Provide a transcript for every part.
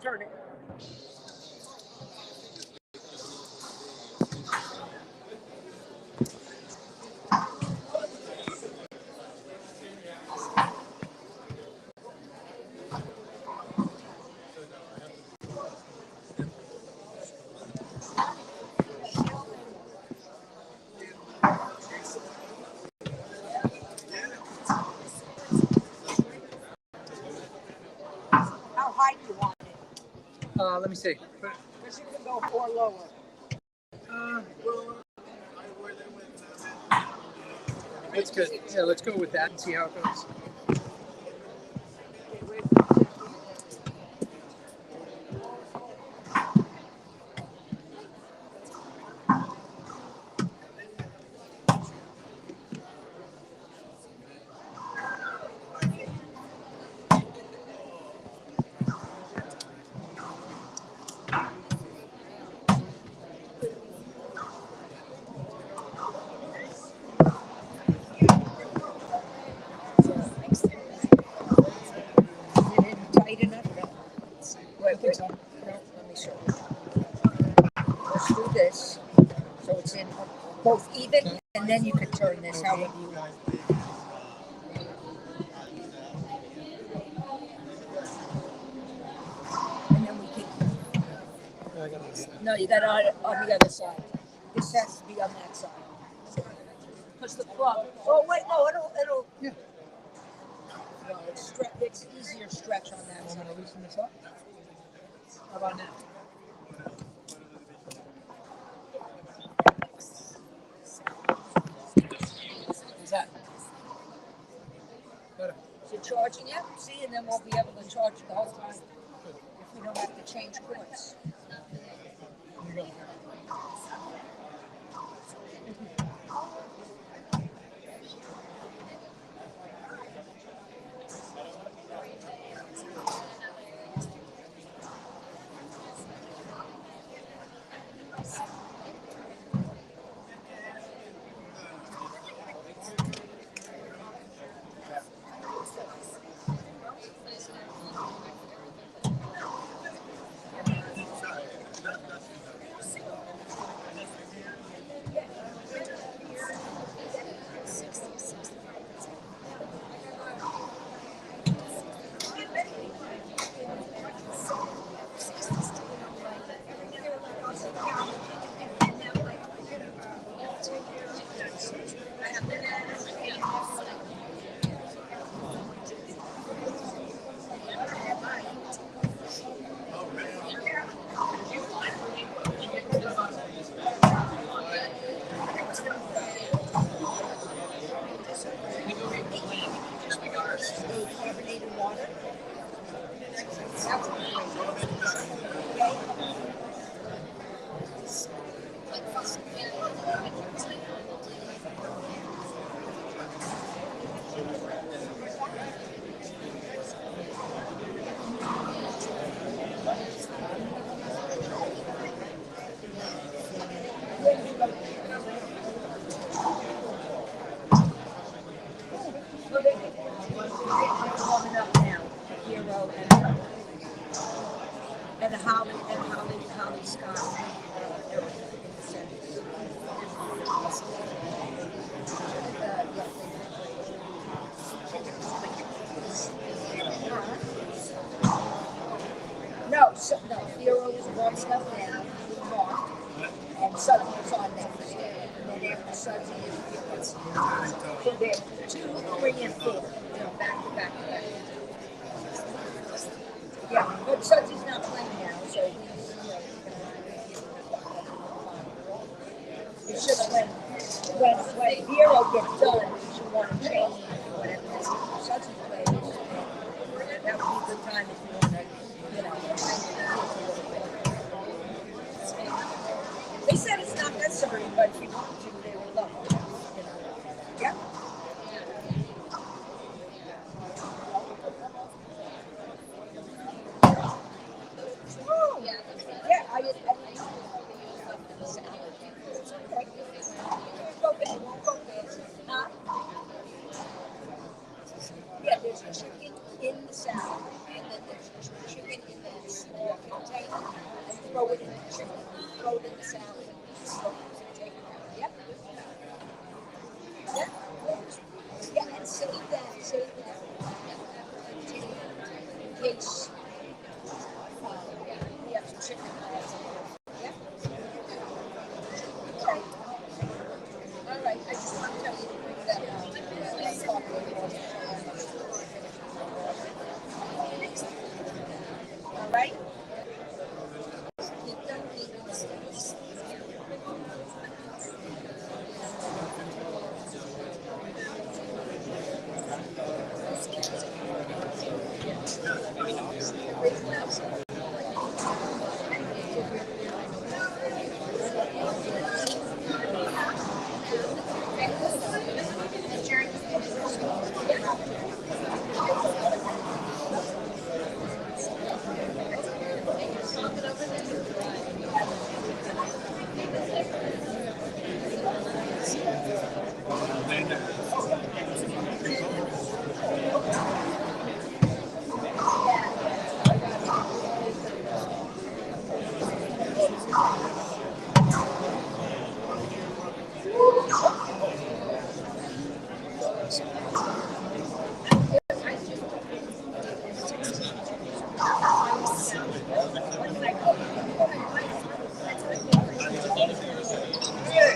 Turn it. How high do you want it? Let me see. Because you can go 4 lower. That's good. Yeah, let's go with that and see how it goes. Tight enough? Wait, let me show you. Let's do this. So it's in both even, and then you can turn this however you want. And then we can. No, you got it on the other side. This has to be on that side. Because the club. Oh, wait, no, it'll. Yeah. No, it's easier stretch on that side. I'm going to loosen this up. How about now? How's that? Better. Is it charging yet? See, and then we'll be able to charge it the whole time if we don't have to change cords. Here you go. Carbonated water. Coming up now, Vero and Holly Scott. No, Vero is one step down, marked, and Sutton's on next. And then after Sutton is so they're 2, 3, and 4. Back to back to back. Yeah, but Sutton's not playing now, so he's, it's just when Vero gets done, you want to change whatever Sutton plays. That would be a good time if you want to, They said it's not necessary, but if you want to, they will love it. Yeah. Yeah, there's chicken in the salad, and then there's chicken in the small throw it in the chicken, throw it in the salad, take it out. Yep. Yep. Yeah, and save that in case you have some chicken. Yep. Okay. All right. I just want to tell you to bring that all right. Keep them steps. Yeah,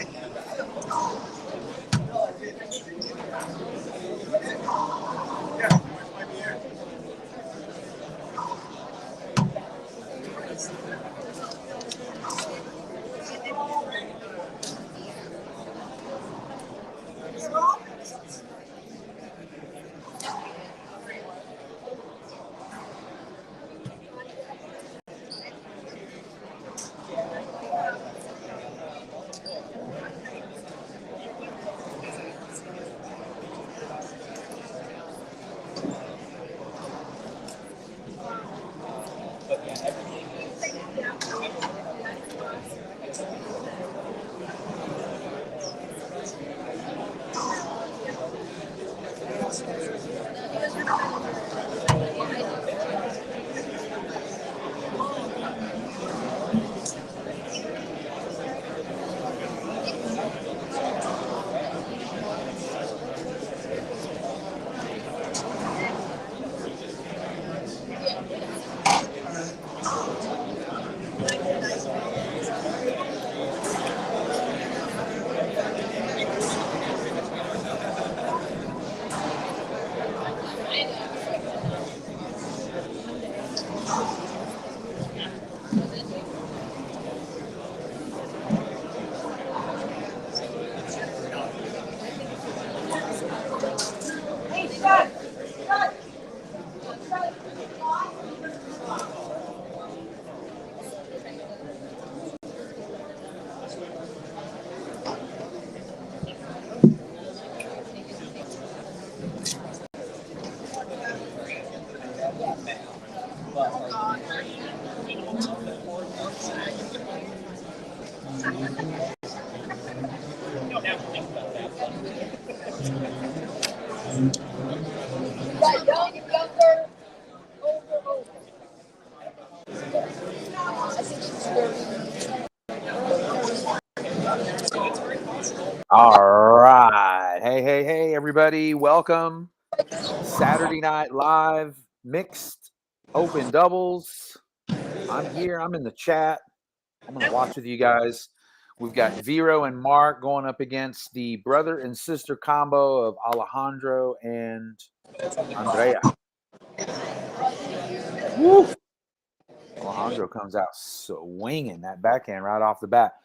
younger, older. I think she's 30. All right. Hey, everybody. Welcome. Saturday Night Live Mixed Open Doubles. I'm here. I'm in the chat. I'm going to watch with you guys. We've got Vero and Mark going up against the brother and sister combo of Alejandro and Andrea. Woo! Alejandro comes out swinging that backhand right off the bat.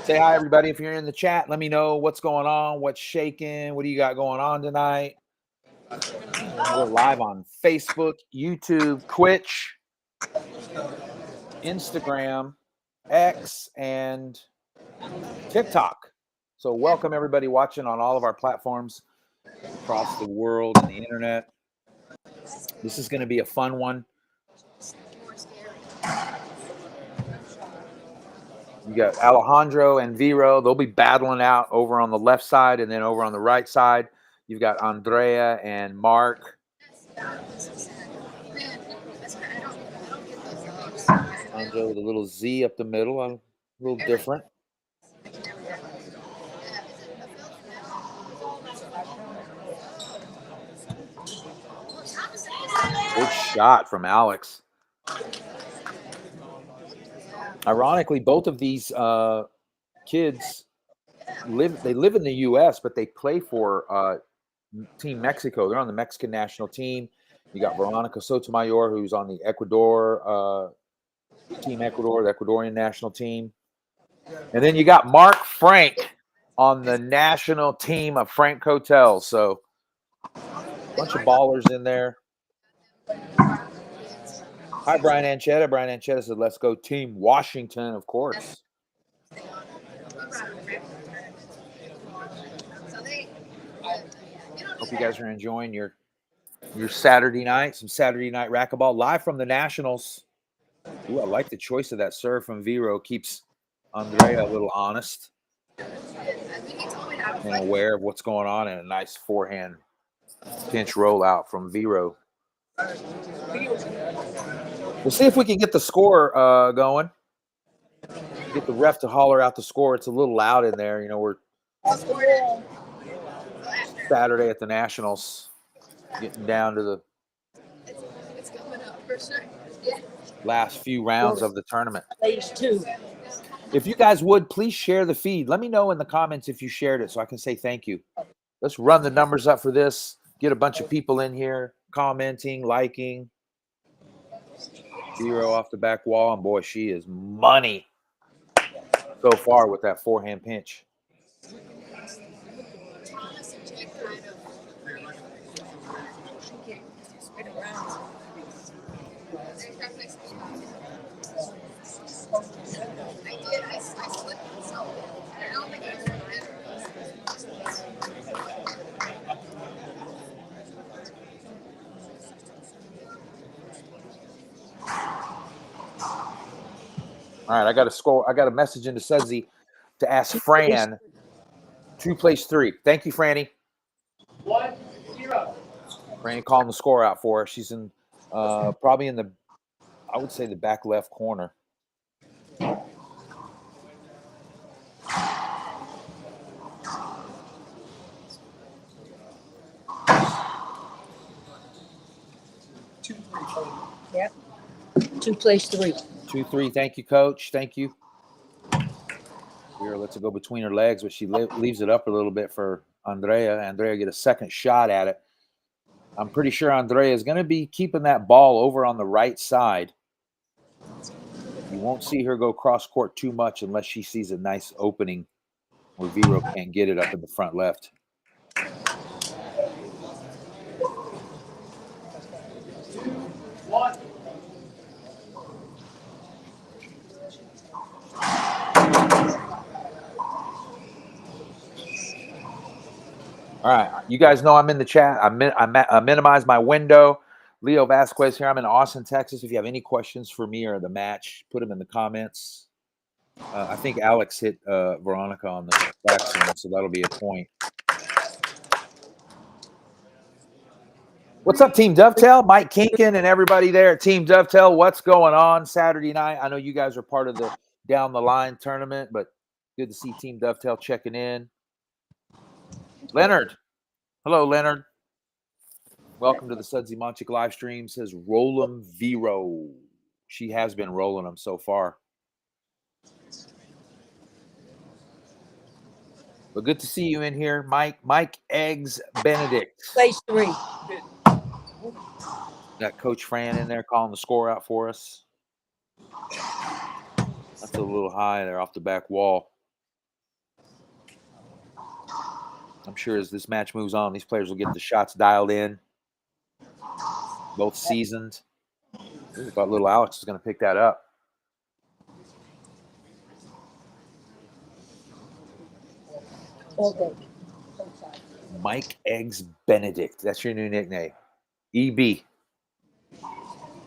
Say hi, everybody. If you're in the chat, let me know what's going on, what's shaking, what do you got going on tonight? We're live on Facebook, YouTube, Twitch, Instagram, X, and TikTok. So welcome everybody watching on all of our platforms across the world and the internet. This is going to be a fun one. You got Alejandro and Vero. They'll be battling out over on the left side and then over on the right side. You've got Andrea and Mark. Andrea with a little Z up the middle, a little different. Good shot from Alex. Ironically, both of these kids live in the U.S., but they play for Team Mexico. They're on the Mexican national team. You got Veronica Sotomayor, who's on the Team Ecuador, the Ecuadorian national team. And then you got Mark Frank on the national team of Frank Hotels. So a bunch of ballers in there. Hi, Brian Anchetta. Brian Anchetta said, let's go Team Washington, of course. Hope you guys are enjoying your Saturday night, some Saturday night racquetball live from the Nationals. Ooh, I like the choice of that serve from Vero. Keeps Andrea a little honest and aware of what's going on, and a nice forehand pinch rollout from Vero. We'll see if we can get the score going. Get the ref to holler out the score. It's a little loud in there. You know, we're Saturday at the Nationals, getting down to the last few rounds of the tournament. Phase 2. If you guys would, please share the feed. Let me know in the comments if you shared it so I can say thank you. Let's run the numbers up for this. Get a bunch of people in here commenting, liking. Vero off the back wall, and boy, she is money so far with that forehand pinch. All right, I got a score. I got a message into Sudsy to ask Fran. 2 plays 3. Thank you, Franny. 1-0. Franny calling the score out for her. She's in probably in the, I would say, the back left corner. Yep. 2 plays 3. 2-3. Thank you, Coach. Thank you. Here, lets it go between her legs, but she leaves it up a little bit for Andrea. Andrea get a second shot at it. I'm pretty sure Andrea is going to be keeping that ball over on the right side. You won't see her go cross court too much unless she sees a nice opening where Vero can't get it up in the front left. All right, you guys know I'm in the chat. I minimize my window. Leo Vasquez here. I'm in Austin, Texas. If you have any questions for me or the match, put them in the comments. I think Alex hit Veronica on the backswing, so that'll be a point. What's up, Team Dovetail? Mike Kinkin and everybody there at Team Dovetail. What's going on Saturday night? I know you guys are part of the Down the Line tournament, but good to see Team Dovetail checking in. Leonard. Hello, Leonard. Welcome to the Sudsy Monchik live stream. Says Roll 'em Vero. She has been rolling them so far. But good to see you in here, Mike. Mike Eggs Benedict. Phase 3. Got Coach Fran in there calling the score out for us. That's a little high there off the back wall. I'm sure as this match moves on, these players will get the shots dialed in. Both seasoned. I thought little Alex was going to pick that up. Okay. Mike Eggs Benedict. That's your new nickname. EB. You're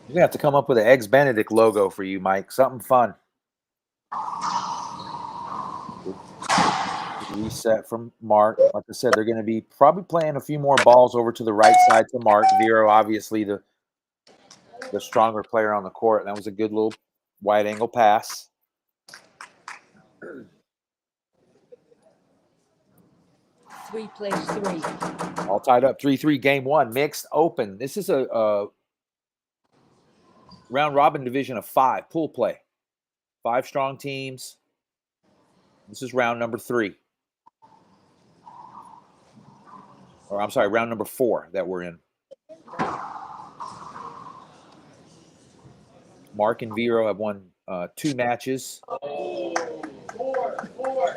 going to have to come up with an Eggs Benedict logo for you, Mike. Something fun. Reset from Mark. Like I said, they're going to be probably playing a few more balls over to the right side to Mark. Vero, obviously the stronger player on the court. And that was a good little wide angle pass. Three plays 3. All tied up, 3-3, game 1, mixed open. This is a round robin division of 5, pool play. 5 strong teams. This is round number 3. Or I'm sorry, round number 4 that we're in. Mark and Vero have won 2 matches.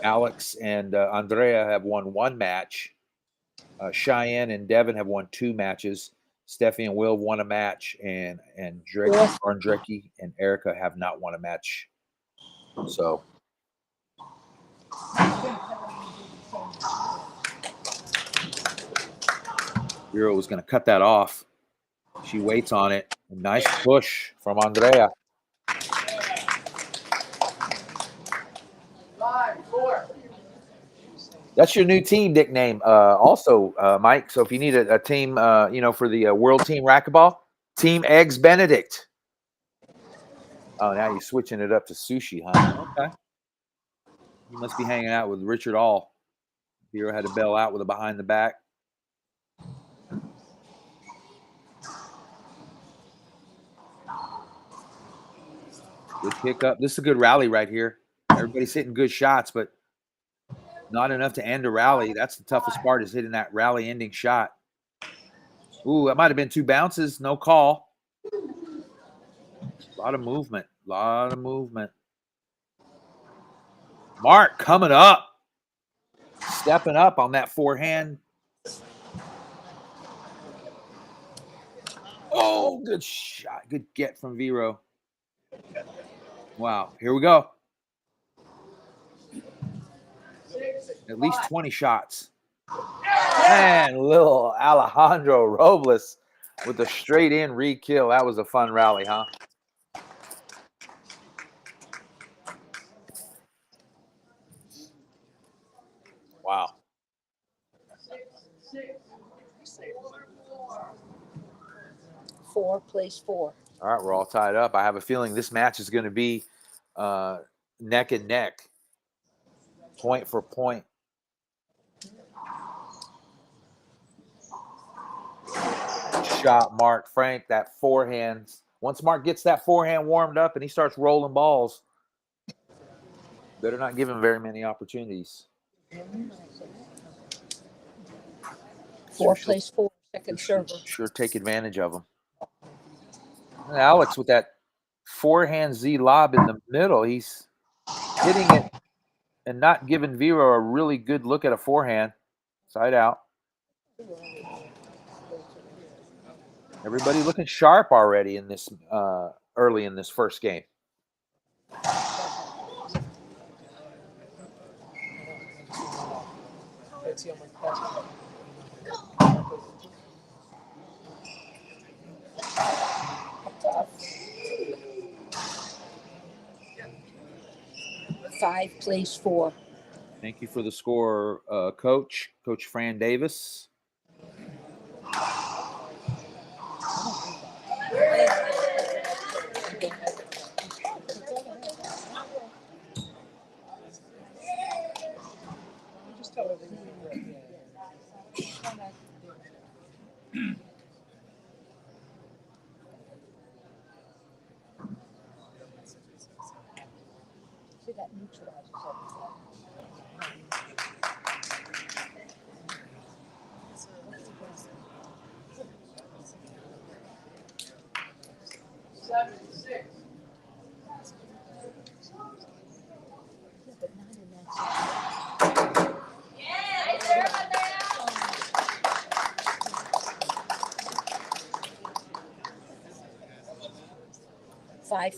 Alex and Andrea have won 1 match. Cheyenne and Devin have won 2 matches. Steffi and Will won a match, and Andrecki and Erica have not won a match. So Vero was going to cut that off. She waits on it. A nice push from Andrea. That's your new team nickname, also, Mike. So if you need a team, for the World Team Racquetball, Team Eggs Benedict. Oh, now you're switching it up to sushi, huh? Okay. You must be hanging out with Richard All. Vero had to bail out with a behind the back. Good pickup. This is a good rally right here. Everybody's hitting good shots, but not enough to end a rally. That's the toughest part, is hitting that rally-ending shot. Ooh, that might have been 2 bounces. No call. A lot of movement. Mark coming up. Stepping up on that forehand. Oh, good shot. Good get from Vero. Wow. Here we go. At least 20 shots. Man, little Alejandro Robles with a straight-in re-kill. That was a fun rally, huh? Wow. Four plays 4. All right, we're all tied up. I have a feeling this match is going to be neck and neck, point for point. Shot, Mark. Frank, that forehand. Once Mark gets that forehand warmed up and he starts rolling balls, better not give him very many opportunities. 4 plays 4, second server. Sure take advantage of them. And Alex with that forehand Z lob in the middle. He's hitting it and not giving Vero a really good look at a forehand. Side out. Everybody looking sharp already in this early in this first game. Five plays 4. Thank you for the score, Coach Fran Davis.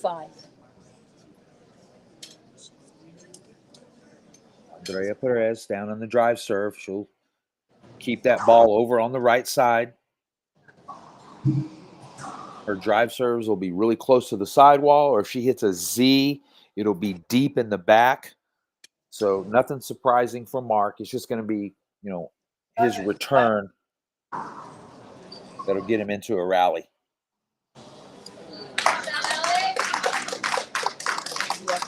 Five. Andrea Perez down on the drive serve. She'll keep that ball over on the right side. Her drive serves will be really close to the sidewall, or if she hits a Z, it'll be deep in the back. So nothing surprising for Mark. It's just going to be, his return that'll get him into a rally.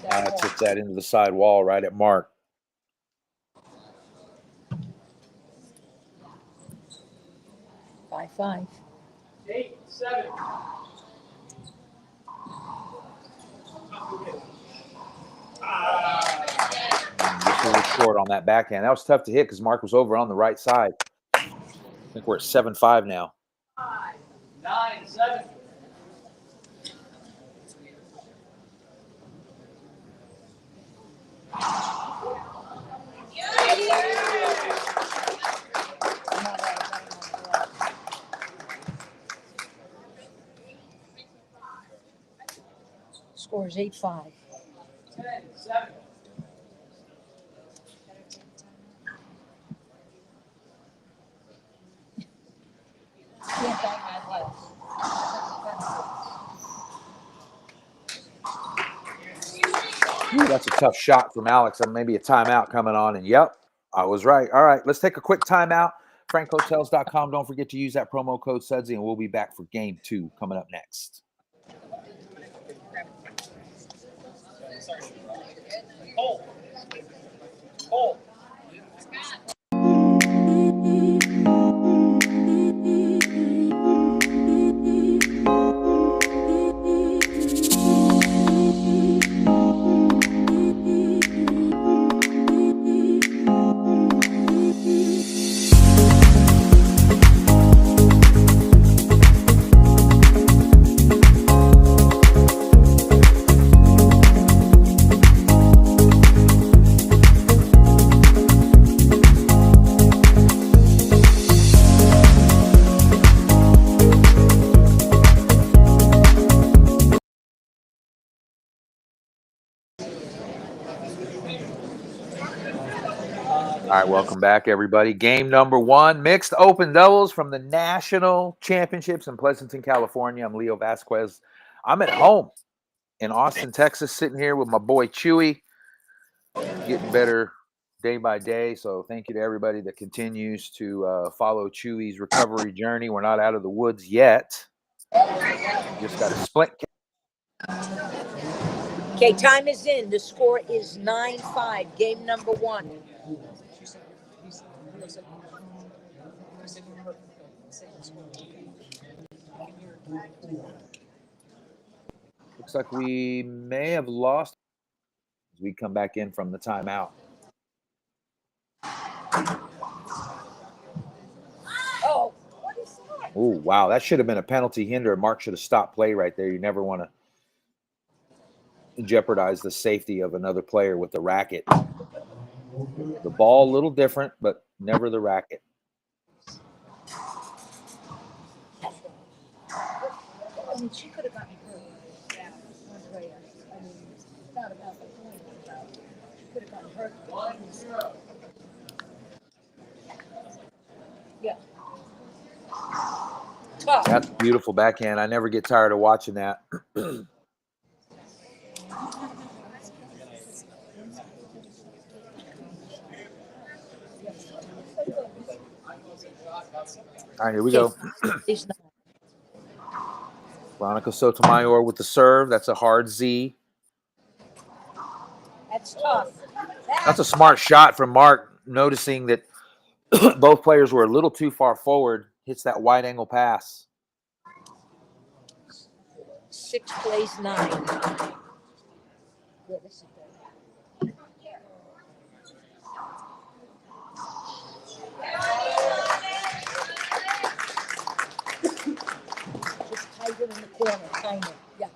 Now I took that into the side wall right at Mark. 5-5. 8-7. Just a little short on that backhand. That was tough to hit because Mark was over on the right side. I think we're at 7-5 now. 9-7. Score is 8-5. 10-7. Can't bang my legs. Ooh, that's a tough shot from Alex. And maybe a timeout coming on. And yep, I was right. All right, let's take a quick timeout. FrankHotels.com. Don't forget to use that promo code Sudsy, and we'll be back for game 2 coming up next. Hold. Hold. All right, welcome back, everybody. Game number 1, mixed open doubles from the National Championships in Pleasanton, California. I'm Leo Vasquez. I'm at home in Austin, Texas, sitting here with my boy Chewy, getting better day by day. So thank you to everybody that continues to follow Chewy's recovery journey. We're not out of the woods yet. Just got a splint. Okay, time is in. The score is 9-5. Game number 1. Looks like we may have lost as we come back in from the timeout. Oh, what is that? Oh, wow. That should have been a penalty hinder. Mark should have stopped play right there. You never want to jeopardize the safety of another player with the racket. The ball, a little different, but never the racket. I mean, she could have gotten hurt. Yeah, Andrea. I mean, it's not about the point. She could have gotten hurt. Yeah. Tough. That's a beautiful backhand. I never get tired of watching that. All right, here we go. Veronica Sotomayor with the serve. That's a hard Z. That's tough. That's a smart shot from Mark, noticing that both players were a little too far forward. Hits that wide angle pass. 6 plays 9. Yeah, this is good. Just tight it in the corner, kind of. Yeah.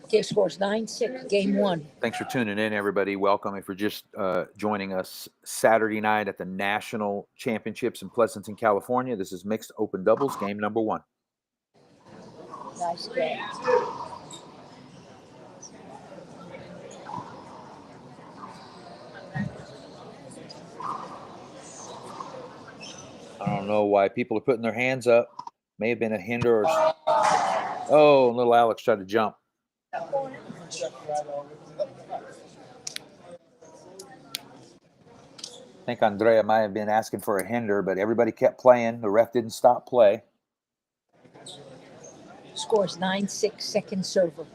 Okay, scores 9-6, game 1. Thanks for tuning in, everybody. Welcome. If you're just joining us Saturday night at the National Championships in Pleasanton, California, this is mixed open doubles, game number 1. Nice game. I don't know why people are putting their hands up. May have been a hinder or... Oh, little Alex tried to jump. I think Andrea might have been asking for a hinder, but everybody kept playing. The ref didn't stop play. Scores 9-6, second server.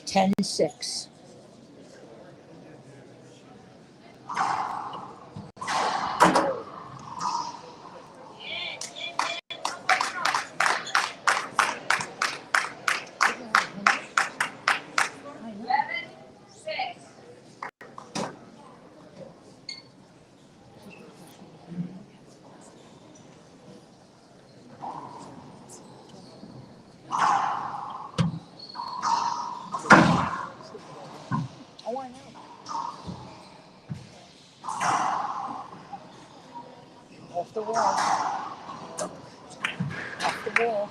Ten 6. Off the wall. Off the wall.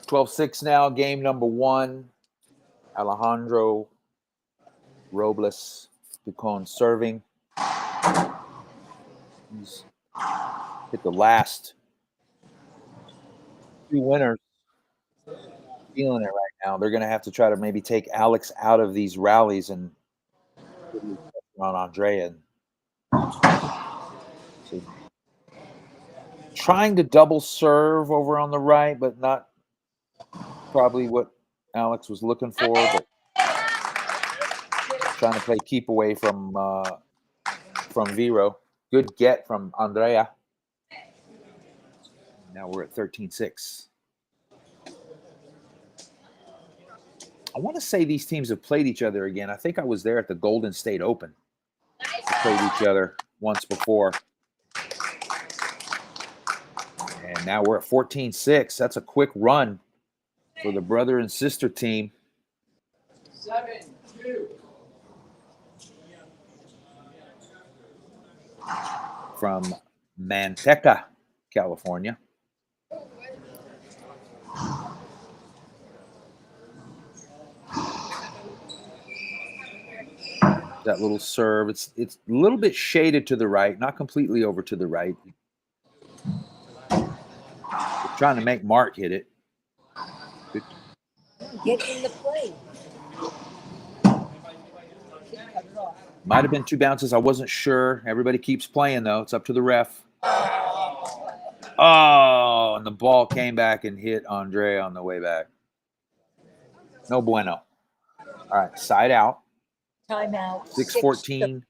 12-6 now, game number 1. Alejandro Robles Ducon serving. He's hit the last 2 winners. Feeling it right now. They're going to have to try to maybe take Alex out of these rallies and on Andrea. So trying to double serve over on the right, but not probably what Alex was looking for. But trying to play keep away from Vero. Good get from Andrea. Now we're at 13-6. I want to say these teams have played each other again. I think I was there at the Golden State Open. They played each other once before. And now we're at 14-6. That's a quick run for the brother and sister team. 7-2. From Manteca, California. That little serve, it's a little bit shaded to the right, not completely over to the right. We're trying to make Mark hit it. Good. Get in the play. Might have been 2 bounces. I wasn't sure. Everybody keeps playing, though. It's up to the ref. Oh, and the ball came back and hit Andrea on the way back. No bueno. All right, side out. Timeout. 6-14.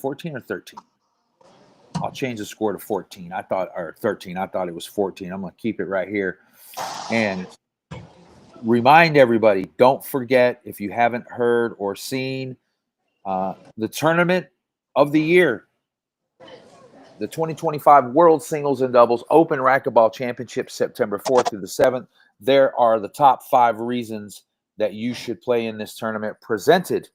14 or 13? I'll change the score to 14. Or 13. I thought it was 14. I'm going to keep it right here. And remind everybody, don't forget, if you haven't heard or seen, the tournament of the year, the 2025 World Singles and Doubles Open Racquetball Championship, September 4th through the 7th. There are the top 5 reasons that you should play in this tournament, presented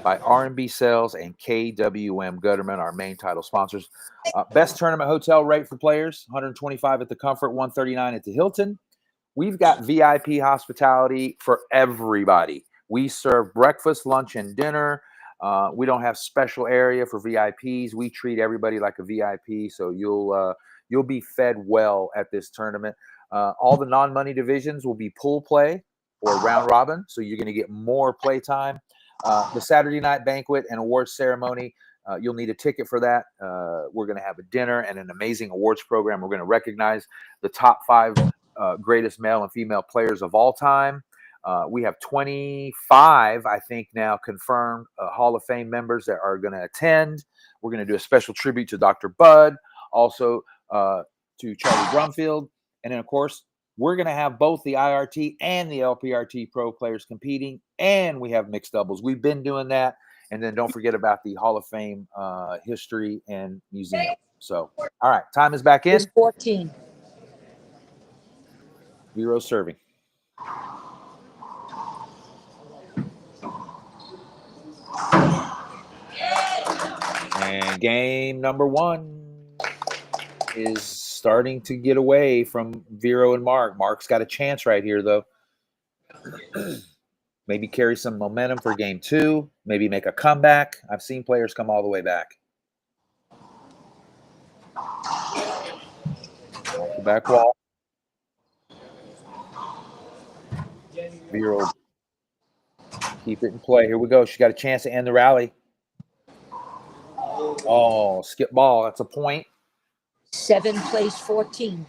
by R&B Sales and KWM Gutterman, our main title sponsors. Best tournament hotel rate for players, $125 at the Comfort, $139 at the Hilton. We've got VIP hospitality for everybody. We serve breakfast, lunch, and dinner. We don't have special area for VIPs. We treat everybody like a VIP, so you'll be fed well at this tournament. All the non-money divisions will be pool play or round robin, so you're going to get more play time. The Saturday night banquet and awards ceremony, you'll need a ticket for that. We're going to have a dinner and an amazing awards program. We're going to recognize the top 5 greatest male and female players of all time. We have 25, I think, now confirmed Hall of Fame members that are going to attend. We're going to do a special tribute to Dr. Bud, also to Charlie Brumfield. And then, of course, we're going to have both the IRT and the LPRT pro players competing, and we have mixed doubles. We've been doing that. And then don't forget about the Hall of Fame history and museum. So, all right, time is back in. It's 14. Vero serving. And game number 1 is starting to get away from Vero and Mark. Mark's got a chance right here, though. Maybe carry some momentum for game 2. Maybe make a comeback. I've seen players come all the way back. Off the back wall. Vero, keep it in play. Here we go. She got a chance to end the rally. Oh, skip ball. That's a point. 7 plays 14.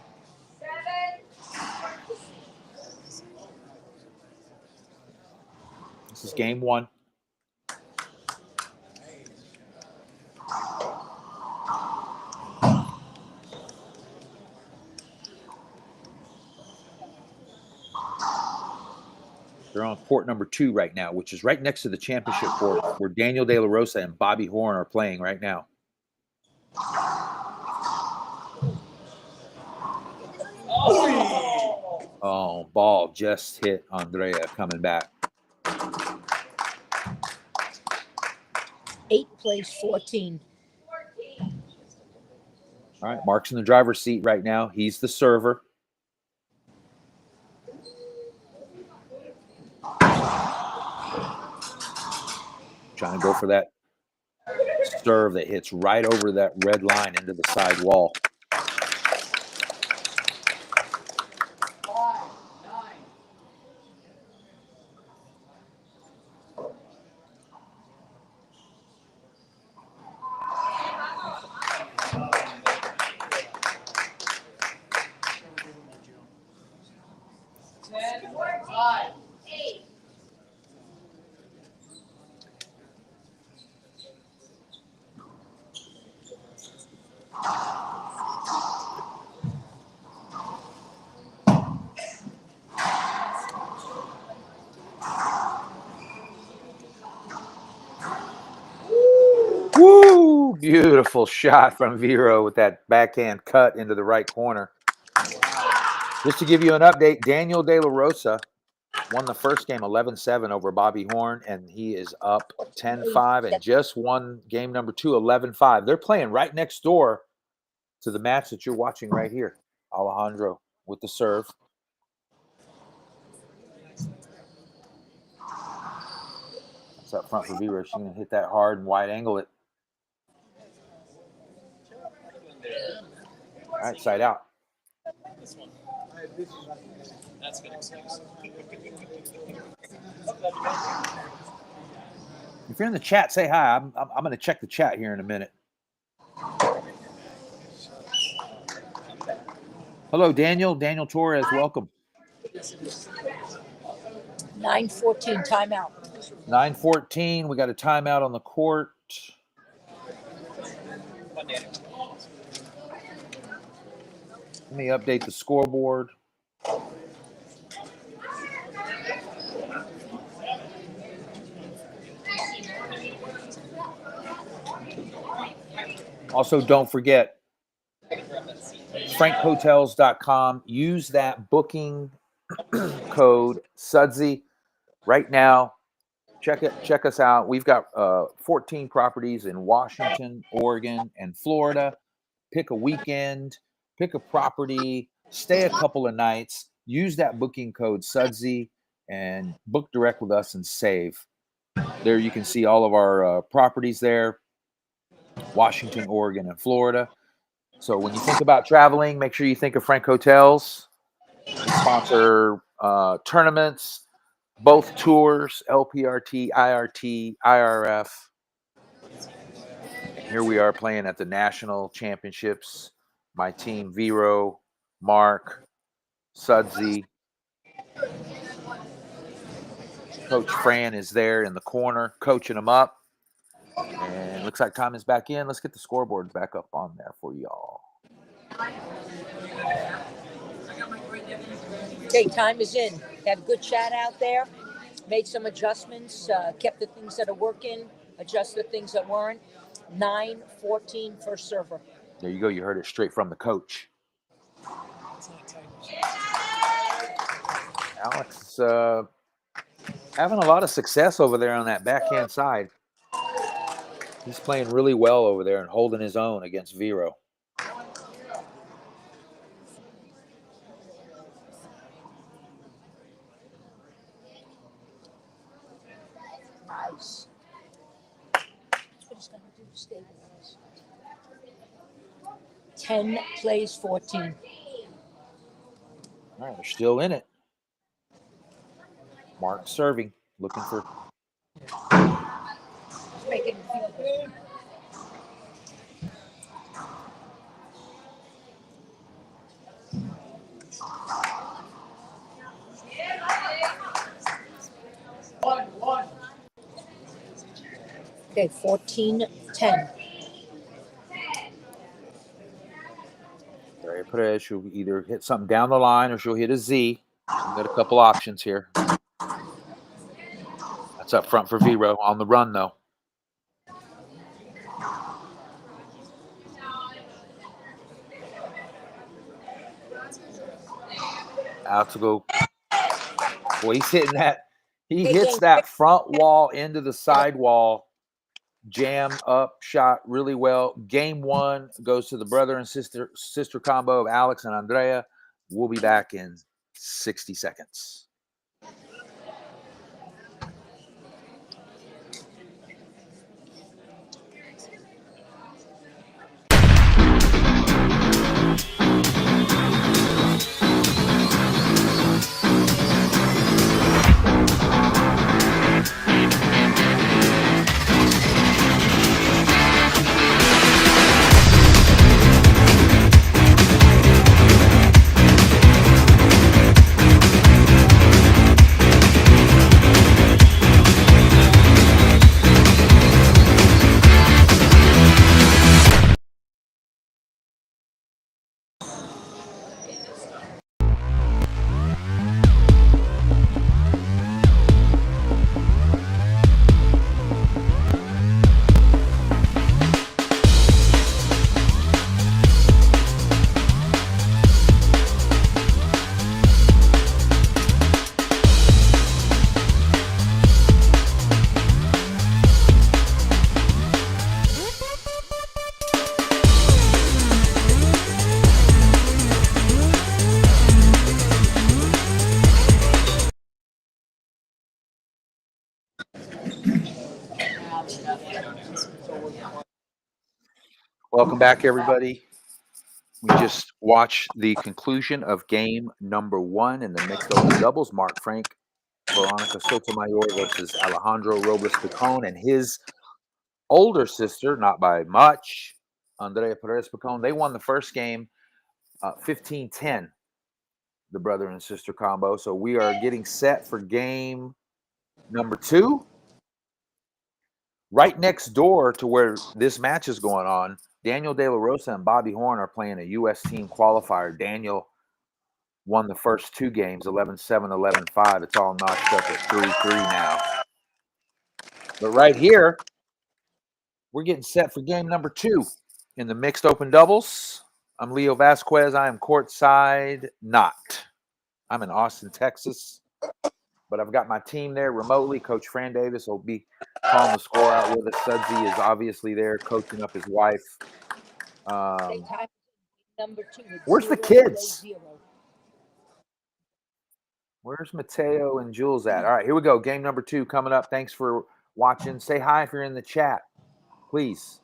This is game 1. They're on court number 2 right now, which is right next to the championship court where Daniel De La Rosa and Bobby Horn are playing right now. Oh, ball just hit Andrea coming back. 8 plays 14. All right, Mark's in the driver's seat right now. He's the server. Trying to go for that serve that hits right over that red line into the side wall. Woo! Beautiful shot from Vero with that backhand cut into the right corner. Just to give you an update, Daniel De La Rosa won the first game 11-7 over Bobby Horn, and he is up 10-5 and just won game number 2 11-5. They're playing right next door to the match that you're watching right here. Alejandro with the serve. That's up front for Vero. She's going to hit that hard and wide angle it. All right, side out. That's a good excuse. If you're in the chat, say hi. I'm going to check the chat here in a minute. Hello, Daniel. Daniel Torres, welcome. 9:14 timeout. 9:14. We got a timeout on the court. Let me update the scoreboard. Also, don't forget, frankhotels.com. Use that booking code Sudsy right now. Check us out. We've got 14 properties in Washington, Oregon, and Florida. Pick a weekend, pick a property, stay a couple of nights. Use that booking code Sudsy and book direct with us and save. There you can see all of our properties there. Washington, Oregon, and Florida. So when you think about traveling, make sure you think of Frank Hotels. We sponsor tournaments, both tours, LPRT, IRT, IRF. And here we are playing at the national championships. My team, Vero, Mark, Sudsy. Coach Fran is there in the corner coaching them up. And looks like time is back in. Let's get the scoreboard back up on there for y'all. Okay, time is in. Had a good chat out there. Made some adjustments. Kept the things that are working. Adjusted things that weren't. 9-14 first server. There you go. You heard it straight from the coach. Alex having a lot of success over there on that backhand side. He's playing really well over there and holding his own against Vero. Nice. That's what he's going to do to stabilize. 10 plays 14. All right, they're still in it. Mark serving, looking for. Making him feel good. Okay, 14-10. Andrea Perez, she'll either hit something down the line or she'll hit a Z. She's got a couple options here. That's up front for Vero on the run, though. Out to go. Boy, he's hitting that. He hits that front wall into the side wall. Jam up shot really well. Game one goes to the brother and sister combo of Alex and Andrea. We'll be back in 60 seconds. Welcome back, everybody. We just watched the conclusion of game number one in the mixed open doubles. Mark Frank, Veronica Sotomayor versus Alejandro Robles Picon and his older sister, not by much, Andrea Perez Picon. They won the first game 15-10, the brother and sister combo. So we are getting set for game number two. Right next door to where this match is going on, Daniel De La Rosa and Bobby Horn are playing a U.S. team qualifier. Daniel won the first two games, 11-7, 11-5. It's all notched up at 3-3 now. But right here, we're getting set for game number two in the mixed open doubles. I'm Leo Vasquez. I am courtside not. I'm in Austin, Texas. But I've got my team there remotely. Coach Fran Davis will be calling the score out with us. Sudsy is obviously there coaching up his wife. Where's the kids? Where's Mateo and Jules at? All right, here we go. Game number two coming up. Thanks for watching. Say hi if you're in the chat, please.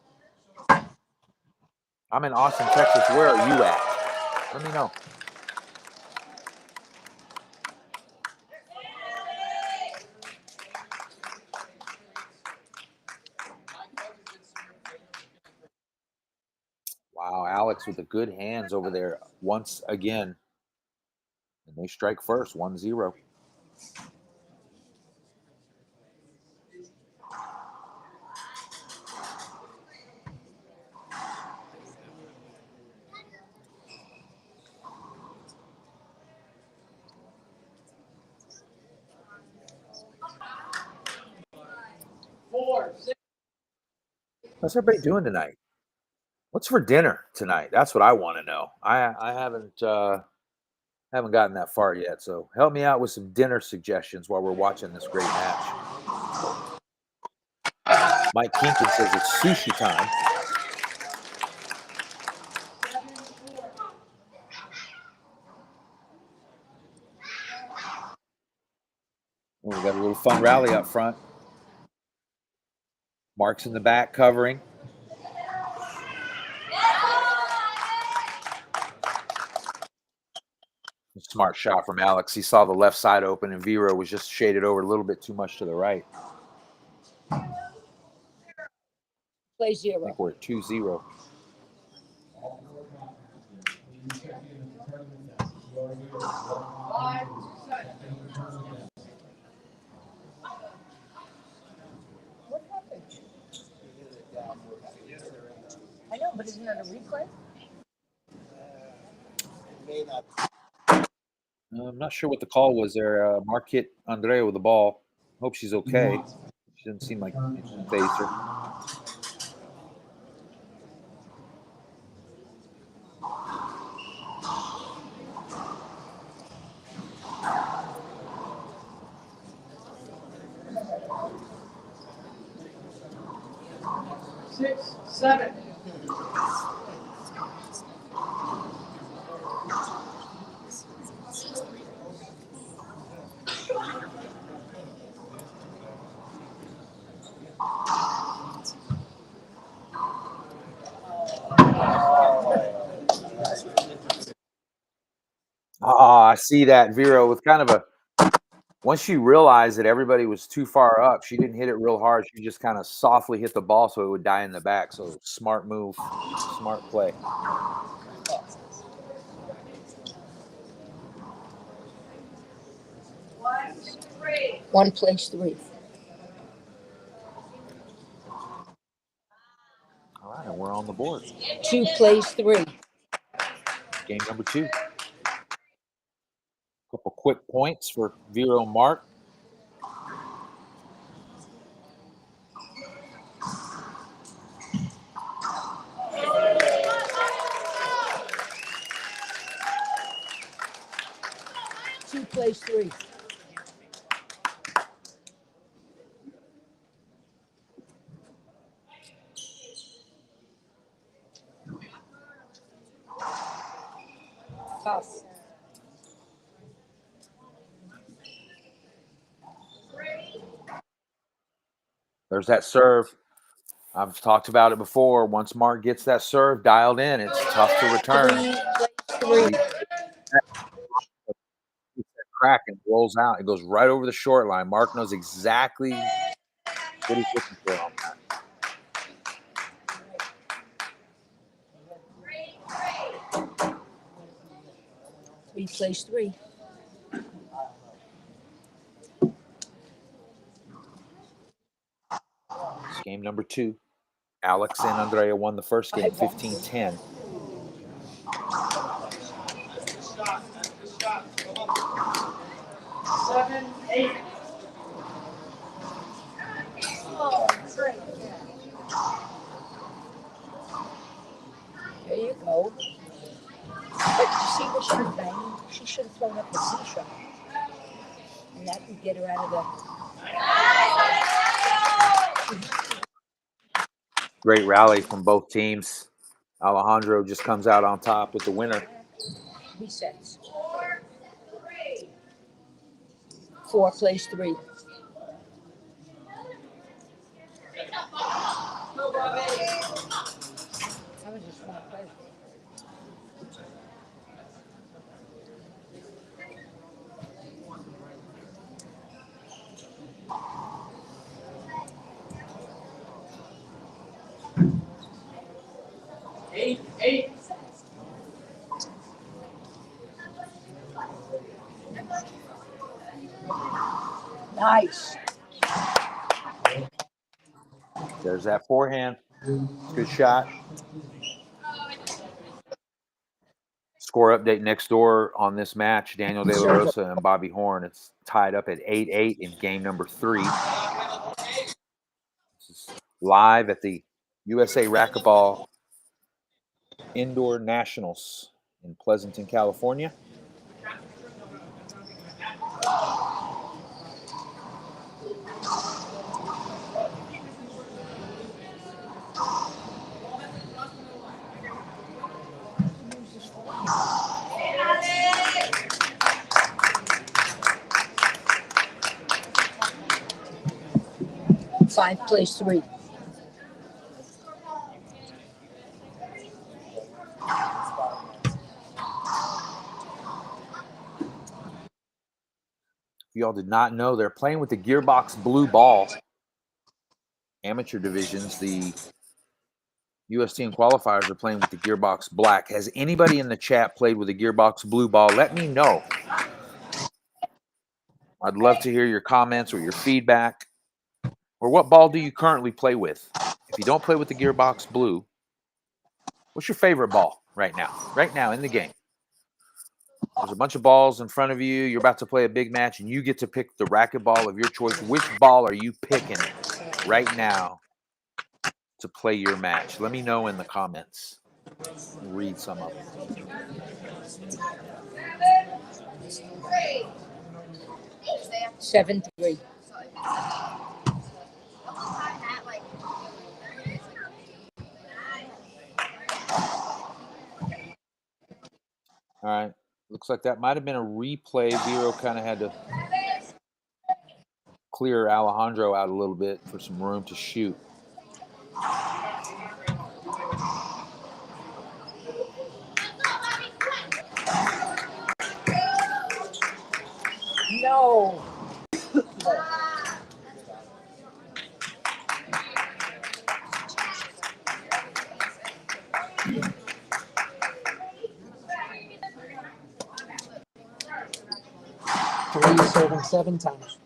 I'm in Austin, Texas. Where are you at? Let me know. Wow, Alex with the good hands over there once again. And they strike first, 1-0. What's everybody doing tonight? What's for dinner tonight? That's what I want to know. I haven't gotten that far yet. So help me out with some dinner suggestions while we're watching this great match. Mike Kinkin says it's sushi time. Oh, we got a little fun rally up front. Mark's in the back covering. Smart shot from Alex. He saw the left side open, and Vero was just shaded over a little bit too much to the right. Play I 0. think we're at 2-0. What happened? I know, but isn't that a replay? I'm not sure what the call was there. Mark hit Andrea with the ball. Hope she's okay. She didn't seem like it phased her. Six, seven. I see that. Vero with kind of a, once she realized that everybody was too far up, she didn't hit it real hard. She just kind of softly hit the ball so it would die in the back. So smart move, smart play. One plays 3. All right, and we're on the board. 2 plays 3. Game number 2. Couple quick points for Vero and Mark. Two plays 3. Toss. There's that serve. I've talked about it before. Once Mark gets that serve dialed in, it's tough to return. 3 plays 3. Crack and rolls out. It goes right over the short line. Mark knows exactly what he's looking for on that. Three plays 3. It's game number 2. Alex and Andrea won the first game 15-10. Seven, 8. Oh, great. There you go. But you see what she was banging? She should have thrown up the C shot. And that would get her out of the. Great rally from both teams. Alejandro just comes out on top with the winner. Resets. 4 plays 3. That was just one play. Eight. Nice. There's that forehand. Good shot. Score update next door on this match. Daniel De La Rosa and Bobby Horn. It's tied up at 8-8 in game number 3. This is live at the USA Racquetball Indoor Nationals in Pleasanton, California. Five plays 3. If y'all did not know, they're playing with the Gearbox blue ball. Amateur divisions, the US team qualifiers are playing with the Gearbox black. Has anybody in the chat played with the Gearbox blue ball? Let me know. I'd love to hear your comments or your feedback. Or what ball do you currently play with? If you don't play with the Gearbox blue, what's your favorite ball right now? Right now in the game. There's a bunch of balls in front of you. You're about to play a big match, and you get to pick the racquetball of your choice. Which ball are you picking right now to play your match? Let me know in the comments. I'll read some of them. 7-3. All right. Looks like that might have been a replay. Vero kind of had to clear Alejandro out a little bit for some room to shoot. No. Three serving 7 times.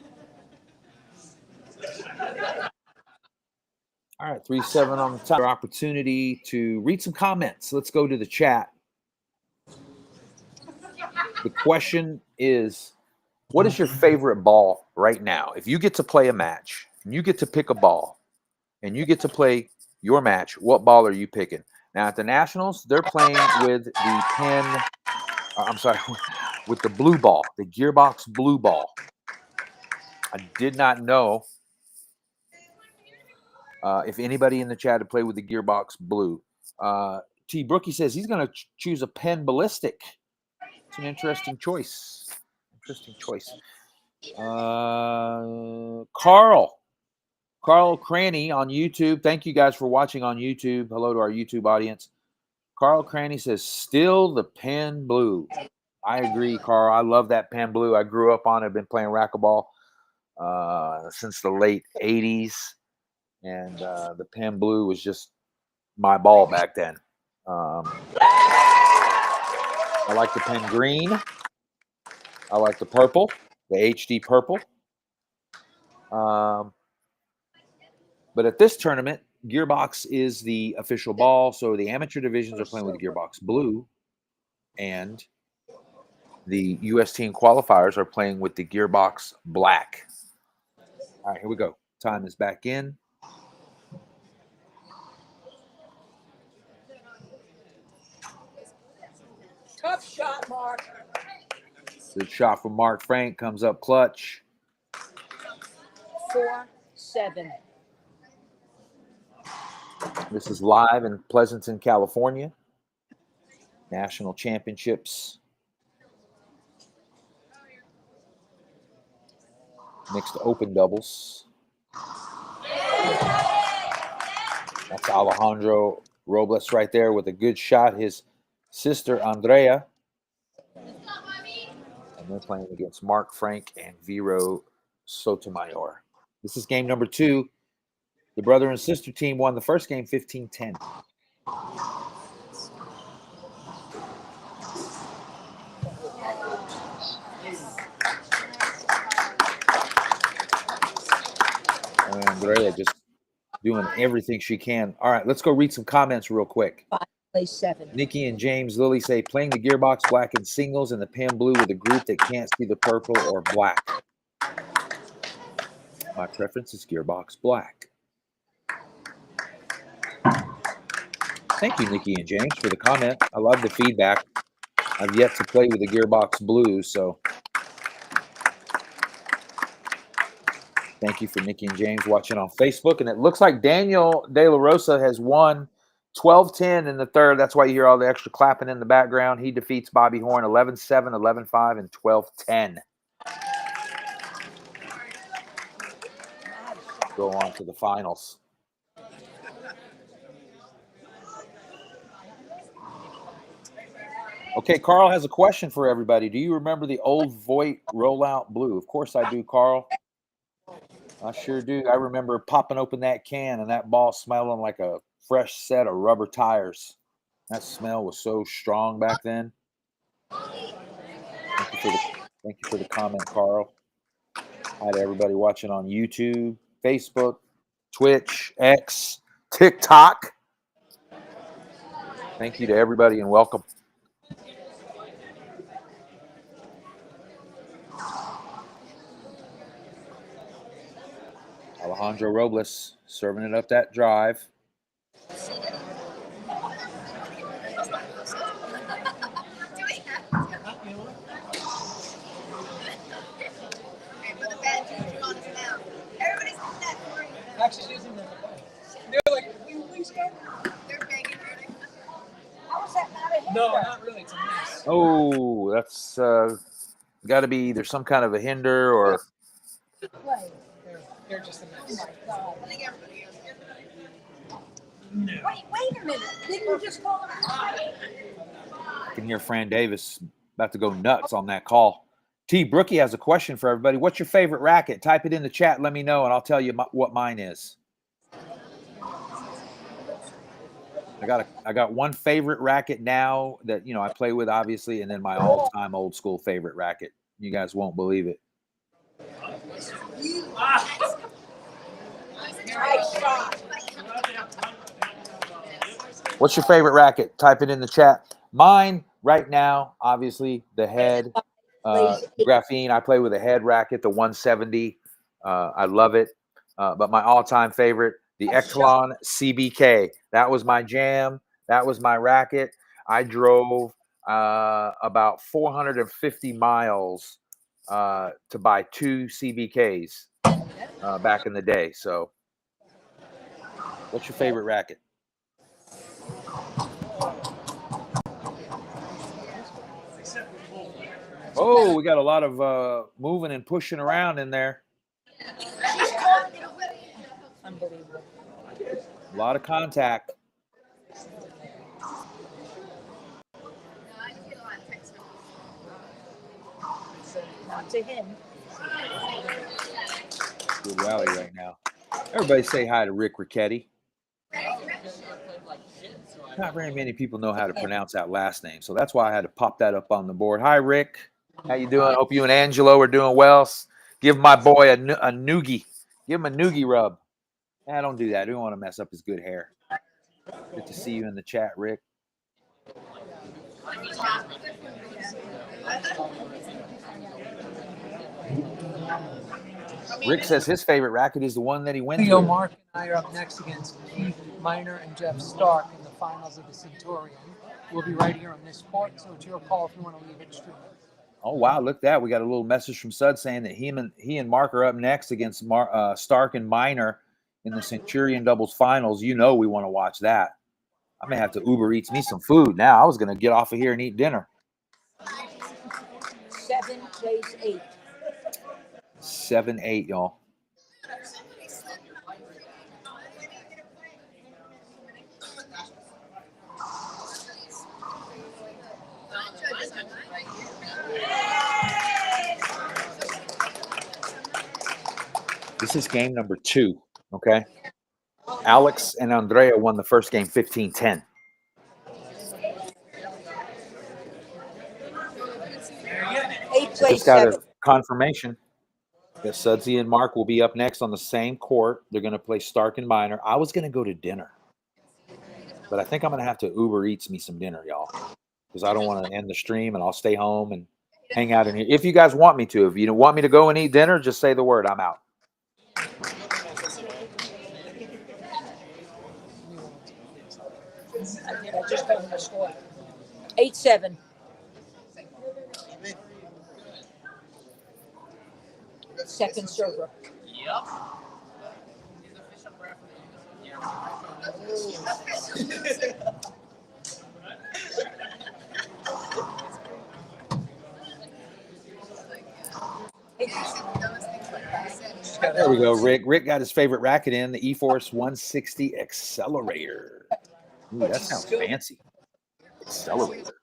All right, 3-7 on the top. Opportunity to read some comments. Let's go to the chat. The question is, what is your favorite ball right now? If you get to play a match, and you get to pick a ball, and you get to play your match, what ball are you picking? Now, at the Nationals, they're playing with the with the blue ball, the Gearbox blue ball. I did not know if anybody in the chat had played with the Gearbox blue. T. Brookie says he's going to choose a Penn Ballistic. It's an interesting choice. Carl Cranny on YouTube. Thank you guys for watching on YouTube. Hello to our YouTube audience. Carl Cranny says, still the Penn Blue. I agree, Carl. I love that Penn Blue. I grew up on it. I've been playing racquetball since the late 80s. And the Penn Blue was just my ball back then. I like the Penn Green. I like the purple, the HD purple. But at this tournament, Gearbox is the official ball. So the amateur divisions are playing with the Gearbox blue. And the U.S. team qualifiers are playing with the Gearbox black. All right, here we go. Time is back in. Tough shot, Mark. Good shot from Mark Frank. Comes up clutch. 4-7. This is live in Pleasanton, California. National Championships. Mixed open doubles. That's Alejandro Robles right there with a good shot. His sister, Andrea. And they're playing against Mark Frank and Vero Sotomayor. This is game number 2. The brother and sister team won the first game 15-10. Andrea just doing everything she can. All right, let's go read some comments real quick. 5-7. Nikki and James Lilly say, playing the Gearbox black in singles and the Penn Blue with a group that can't see the purple or black. My preference is Gearbox black. Thank you, Nikki and James, for the comment. I love the feedback. I've yet to play with the Gearbox Blues, so thank you for Nikki and James watching on Facebook. And it looks like Daniel De La Rosa has won 12-10 in the third. That's why you hear all the extra clapping in the background. He defeats Bobby Horn 11-7, 11-5, and 12-10. Go on to the finals. Okay, Carl has a question for everybody. Do you remember the old Voight rollout blue? Of course I do, Carl. I sure do. I remember popping open that can and that ball smelling like a fresh set of rubber tires. That smell was so strong back then. Thank you for the comment, Carl. Hi to everybody watching on YouTube, Facebook, Twitch, X, TikTok. Thank you to everybody and welcome. Alejandro Robles serving it up that drive. Actually, using them. They're like, please go. They're begging her to. How is that not a hinder? No, not really. It's a mess. Oh, that's got to be either some kind of a hinder or. Right. They're just a mess. Oh my God. I think everybody else. No. Wait a minute. Didn't you just call him? I can hear Fran Davis about to go nuts on that call. T. Brookie has a question for everybody. What's your favorite racket? Type it in the chat. Let me know, and I'll tell you what mine is. I got one favorite racket now that I play with, obviously, and then my all-time old school favorite racket. You guys won't believe it. What's your favorite racket? Type it in the chat. Mine right now, obviously, the head graphene. I play with a head racket, the 170. I love it. But my all-time favorite, the Echelon CBK. That was my jam. That was my racket. I drove about 450 miles to buy 2 CBKs back in the day. So, what's your favorite racket? Oh, we got a lot of moving and pushing around in there. Unbelievable. A lot of contact. Not to him. Good rally right now. Everybody say hi to Rick Ricchetti. Not very many people know how to pronounce that last name, so that's why I had to pop that up on the board. Hi, Rick. How you doing? Hope you and Angelo are doing well. Give my boy a noogie. Give him a noogie rub. Don't do that. I don't want to mess up his good hair. Good to see you in the chat, Rick. Rick says his favorite racket is the one that he went to. Mark and I are up next against Keith Miner and Jeff Stark in the finals of the Centurion. We'll be right here on this court, so it's your call if you want to leave it streaming. Oh, wow. Look at that. We got a little message from Sud saying that he and Mark are up next against Stark and Miner in the Centurion doubles finals. We want to watch that. I may have to Uber Eats me some food now. I was going to get off of here and eat dinner. 7 plays 8. 7-8, y'all. This is game number 2, okay? Alex and Andrea won the first game 15-10. Just got a confirmation that Sudsy and Mark will be up next on the same court. They're going to play Stark and Miner. I was going to go to dinner, but I think I'm going to have to Uber Eats me some dinner, y'all, because I don't want to end the stream, and I'll stay home and hang out in here. If you guys want me to. If you don't want me to go and eat dinner, just say the word. I'm out. I just told him the score. 8-7. Second server. Yep. There we go, Rick. Rick got his favorite racket in, the eForce 160 Accelerator. Ooh, that sounds fancy. Accelerator.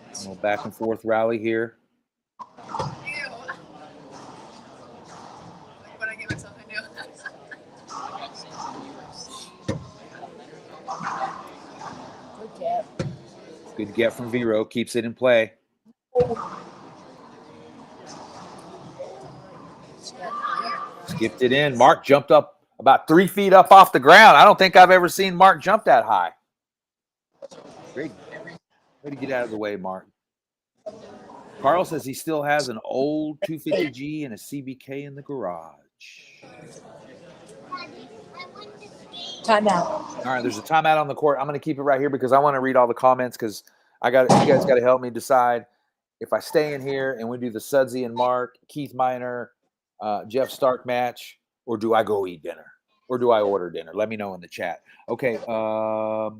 A little back and forth rally here. When I get myself into Good get. Good get from Vero. Keeps it in play. Skipped it in. Mark jumped up about 3 feet up off the ground. I don't think I've ever seen Mark jump that high. Great. Way to get out of the way, Mark. Carl says he still has an old 250G and a CBK in the garage. Timeout. All right, there's a timeout on the court. I'm going to keep it right here because I want to read all the comments because you guys got to help me decide if I stay in here and we do the Sudsy and Mark, Keith Miner, Jeff Stark match, or do I go eat dinner? Or do I order dinner? Let me know in the chat. Okay. Hi,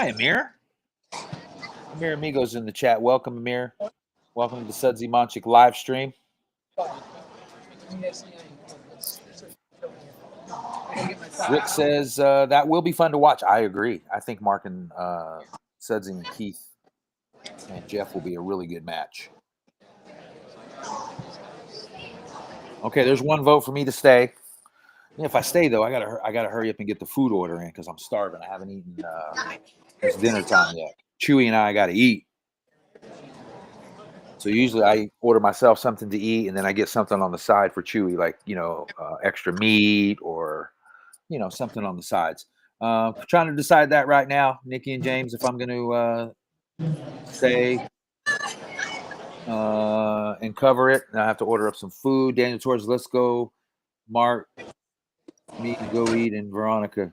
Amir. Amir Amigos in the chat. Welcome, Amir. Welcome to the Sudsy Monchik live stream. Rick says that will be fun to watch. I agree. I think Mark and Sudsy and Keith and Jeff will be a really good match. Okay, there's one vote for me to stay. If I stay though, I gotta hurry up and get the food order in because I'm starving. I haven't eaten. It's dinner time yet. Chewy and I gotta eat. So usually I order myself something to eat and then I get something on the side for Chewy, like extra meat or something on the sides. Trying to decide that right now, Nikki and James, if I'm going to stay and cover it. And I have to order up some food. Daniel Torres, let's go. Mark, me go eat, and Veronica.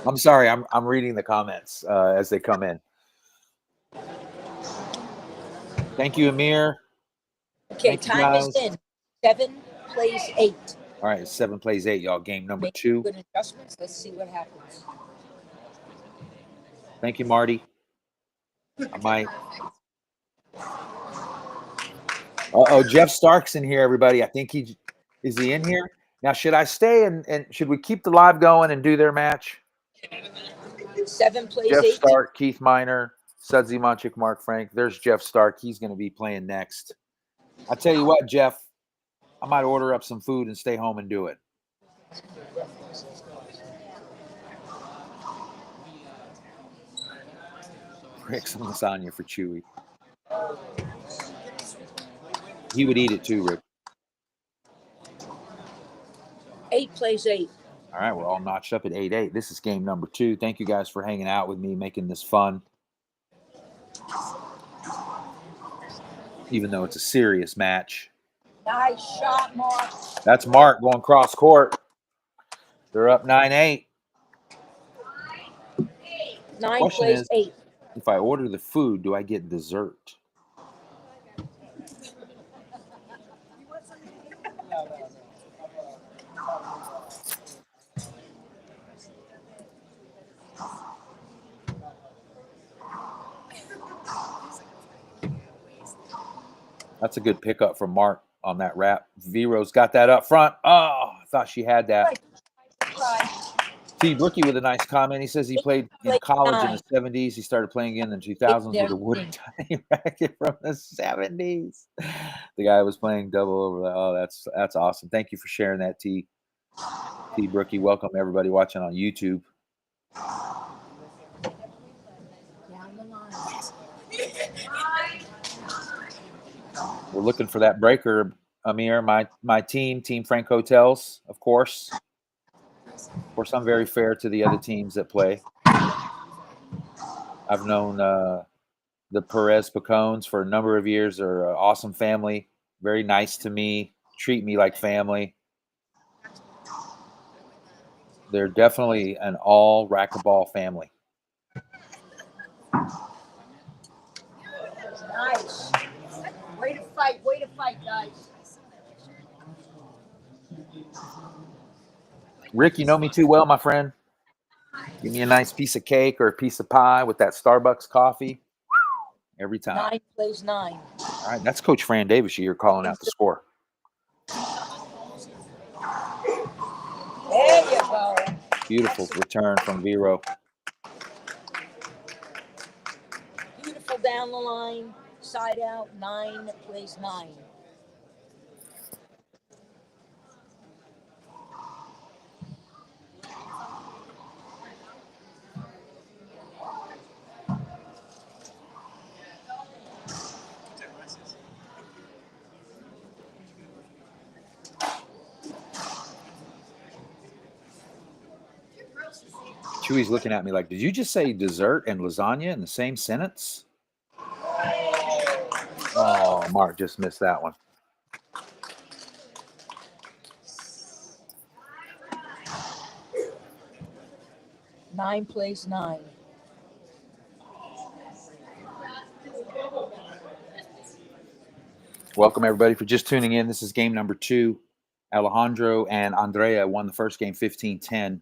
I'm sorry, I'm reading the comments as they come in. Thank you, Amir. Okay, time is in. 7 plays 8. All right, 7 plays 8, y'all. Game number 2. Good adjustments. Let's see what happens. Thank you, Marty. I might. Jeff Stark's in here, everybody. I think is he in here? Now, should I stay and should we keep the live going and do their match? 7 plays Jeff 8. Stark, Keith Miner, Sudsy Monchik, Mark Frank. There's Jeff Stark. He's going to be playing next. I tell you what, Jeff, I might order up some food and stay home and do it. Rick, some lasagna for Chewy. He would eat it too, Rick. 8 plays 8. All right, we're all notched up at 8-8. This is game number 2. Thank you guys for hanging out with me, making this fun. Even though it's a serious match. Nice shot, Mark. That's Mark going cross court. They're up 9-8. 9 plays 8. If I order the food, do I get dessert? That's a good pickup from Mark on that wrap. Vero's got that up front. Oh, I thought she had that. T. Brookie with a nice comment. He says he played in college in the 70s. He started playing again in the 2000s with a wooden tiny racket from the 70s. The guy was playing double over that. Oh, that's awesome. Thank you for sharing that, T. T. Brookie. Welcome everybody watching on YouTube. We're looking for that breaker, Amir. My team, Team Frank Hotels, of course. Of course, I'm very fair to the other teams that play. I've known the Perez Picones for a number of years. They're an awesome family, very nice to me, treat me like family. They're definitely an all racquetball family. Nice. Way to fight, guys. Rick, you know me too well, my friend. Give me a nice piece of cake or a piece of pie with that Starbucks coffee every time. 9 plays 9. All right, that's Coach Fran Davis here calling out the score. There you go. Beautiful return from Vero. Beautiful down the line, side out, 9 plays 9. Chewy's looking at me like, did you just say dessert and lasagna in the same sentence? Oh, Mark just missed that one. Nine plays 9. Welcome, everybody, for just tuning in. This is game number 2. Alejandro and Andrea won the first game 15-10.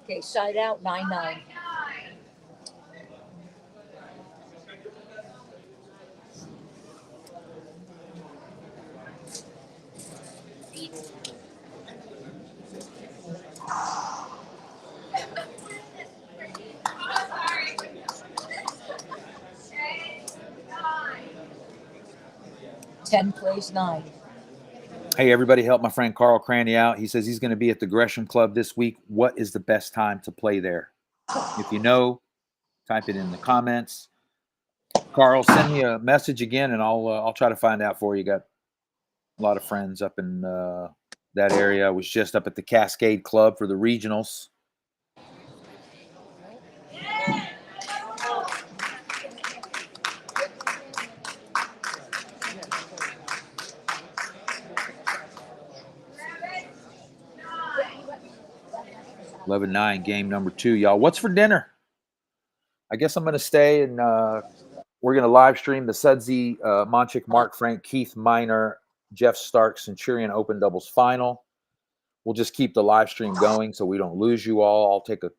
Okay, side out, 9-9. Ten plays 9. Hey, everybody, help my friend Carl Crandy out. He says he's going to be at the Gresham Club this week. What is the best time to play there? If you know, type it in the comments. Carl, send me a message again, and I'll try to find out for you. Got a lot of friends up in that area. I was just up at the Cascade Club for the regionals. (11-9) game number 2, y'all. What's for dinner? I guess I'm going to stay and we're going to live stream the Sudsy, Monchik, Mark Frank, Keith Minor, Jeff Stark Centurion Open Doubles Final. We'll just keep the live stream going so we don't lose you all. I'll take a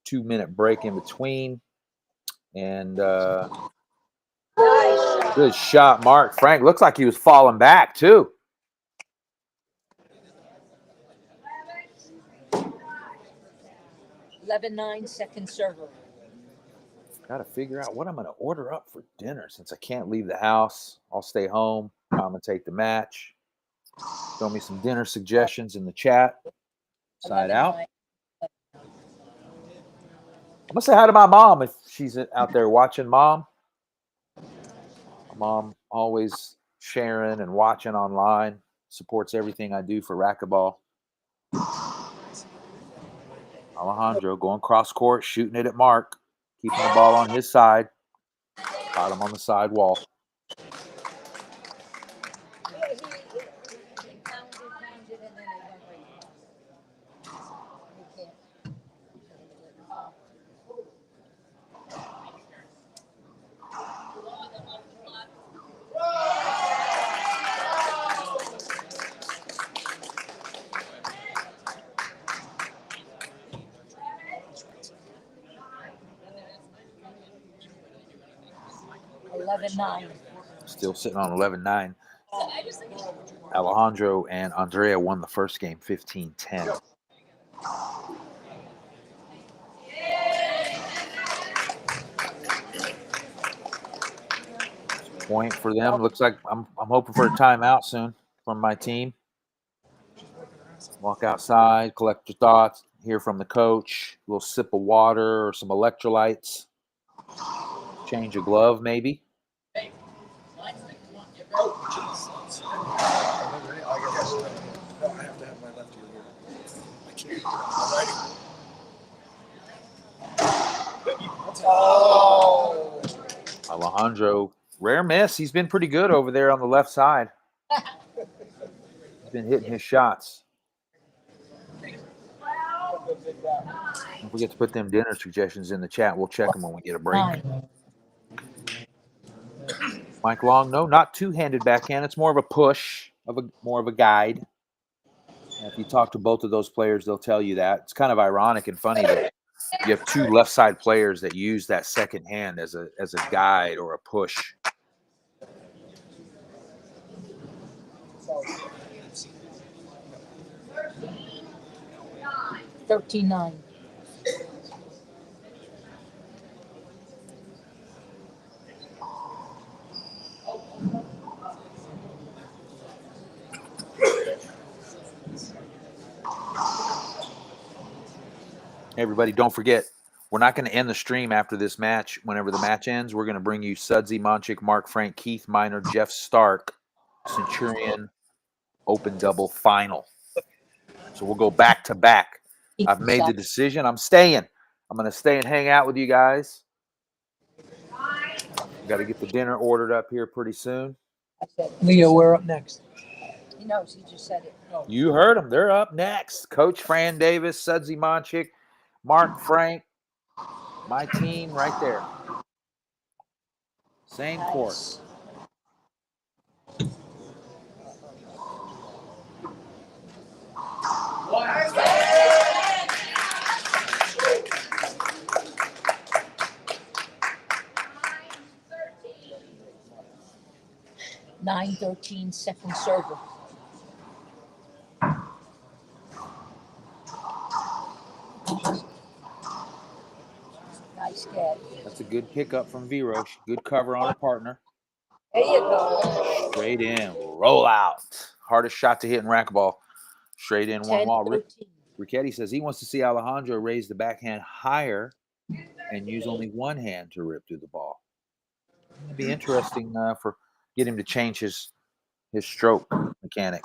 2-minute break in between. And good shot, Mark Frank. Looks like he was falling back, too. (11-9) second server. Got to figure out what I'm going to order up for dinner since I can't leave the house. I'll stay home, commentate the match. Throw me some dinner suggestions in the chat. Side out. I'm going to say hi to my mom if she's out there watching. Mom. My mom always sharing and watching online. Supports everything I do for racquetball. Alejandro going cross court, shooting it at Mark. Keeping the ball on his side. Caught him on the side wall. Still sitting on 11-9. Alejandro and Andrea won the first game 15-10. Point for them. Looks like I'm hoping for a timeout soon from my team. Walk outside, collect your thoughts, hear from the coach, a little sip of water or some electrolytes. Change a glove, maybe. Oh. Alejandro, rare miss. He's been pretty good over there on the left side. He's been hitting his shots. Don't forget to put them dinner suggestions in the chat. We'll check them when we get a break. Mike Long, no, not two-handed backhand. It's more of a push, more of a guide. And if you talk to both of those players, they'll tell you that. It's kind of ironic and funny that you have two left side players that use that second hand as a guide or a push. 13-9. Everybody, don't forget, we're not going to end the stream after this match. Whenever the match ends, we're going to bring you Sudsy Monchik, Mark Frank, Keith Minor, Jeff Stark, Centurion Open Double Final. So we'll go back to back. I've made the decision. I'm staying. I'm going to stay and hang out with you guys. We got to get the dinner ordered up here pretty soon. Leo, we're up next. He knows. He just said it. You heard them. They're up next. Coach Fran Davis, Sudsy Monchik, Mark Frank, my team right there. Same course. Nine 13 second server. Nice catch. That's a good pickup from Vero. Good cover on her partner. There you go. Straight in, roll out. Hardest shot to hit in racquetball. Straight in, one wall. Ricchetti says he wants to see Alejandro raise the backhand higher and use only one hand to rip through the ball. It'd be interesting for get him to change his stroke mechanic.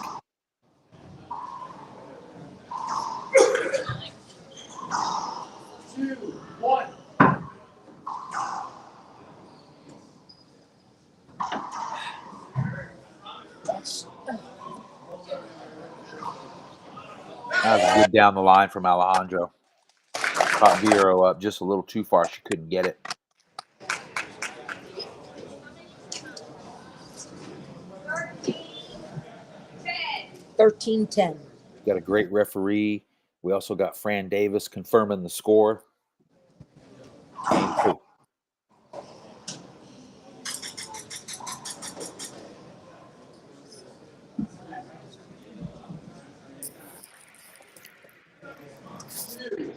That was good down the line from Alejandro. Caught Vero up just a little too far. She couldn't get it. $13-10. Got a great referee. We also got Fran Davis confirming the score. Game 2.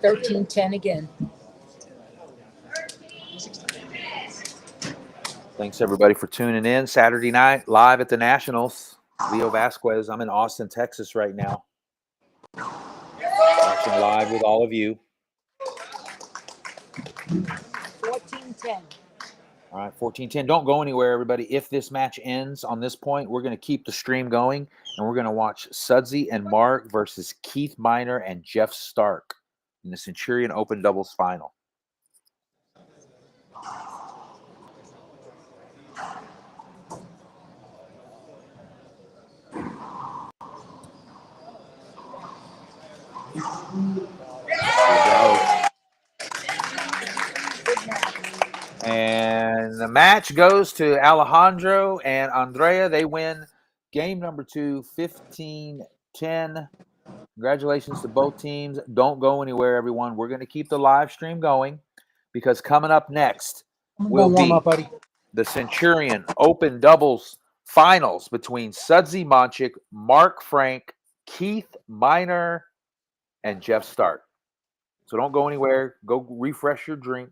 $13-10 again. Thanks everybody for tuning in. Saturday night live at the Nationals. Leo Vasquez. I'm in Austin, Texas right now. Watching live with all of you. 14-10. All right, 14-10. Don't go anywhere, everybody. If this match ends on this point, we're going to keep the stream going, and we're going to watch Sudsy and Mark versus Keith Minor and Jeff Stark in the Centurion Open Doubles Final. And the match goes to Alejandro and Andrea. They win game number 2, 15-10. Congratulations to both teams. Don't go anywhere, everyone. We're going to keep the live stream going because coming up next will be the Centurion Open Doubles Finals between Sudsy Monchik, Mark Frank, Keith Minor, and Jeff Stark. So don't go anywhere. Go refresh your drink.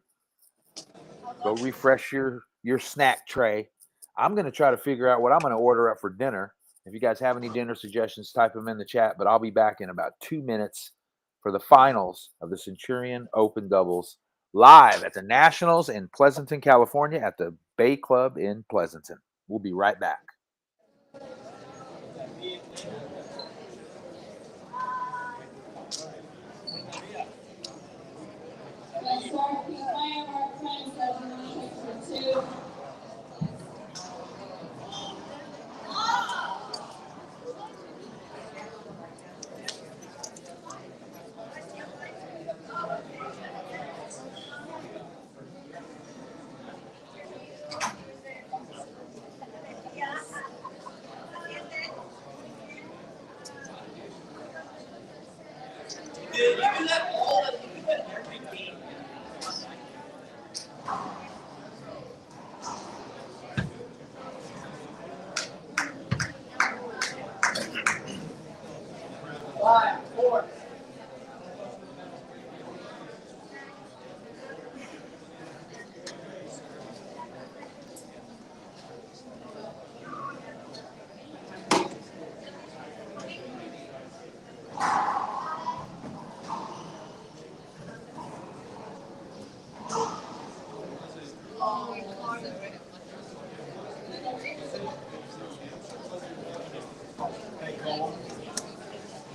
Go refresh your snack tray. I'm going to try to figure out what I'm going to order up for dinner. If you guys have any dinner suggestions, type them in the chat. But I'll be back in about 2 minutes for the finals of the Centurion Open Doubles live at the Nationals in Pleasanton, California at the Bay Club in Pleasanton. We'll be right back.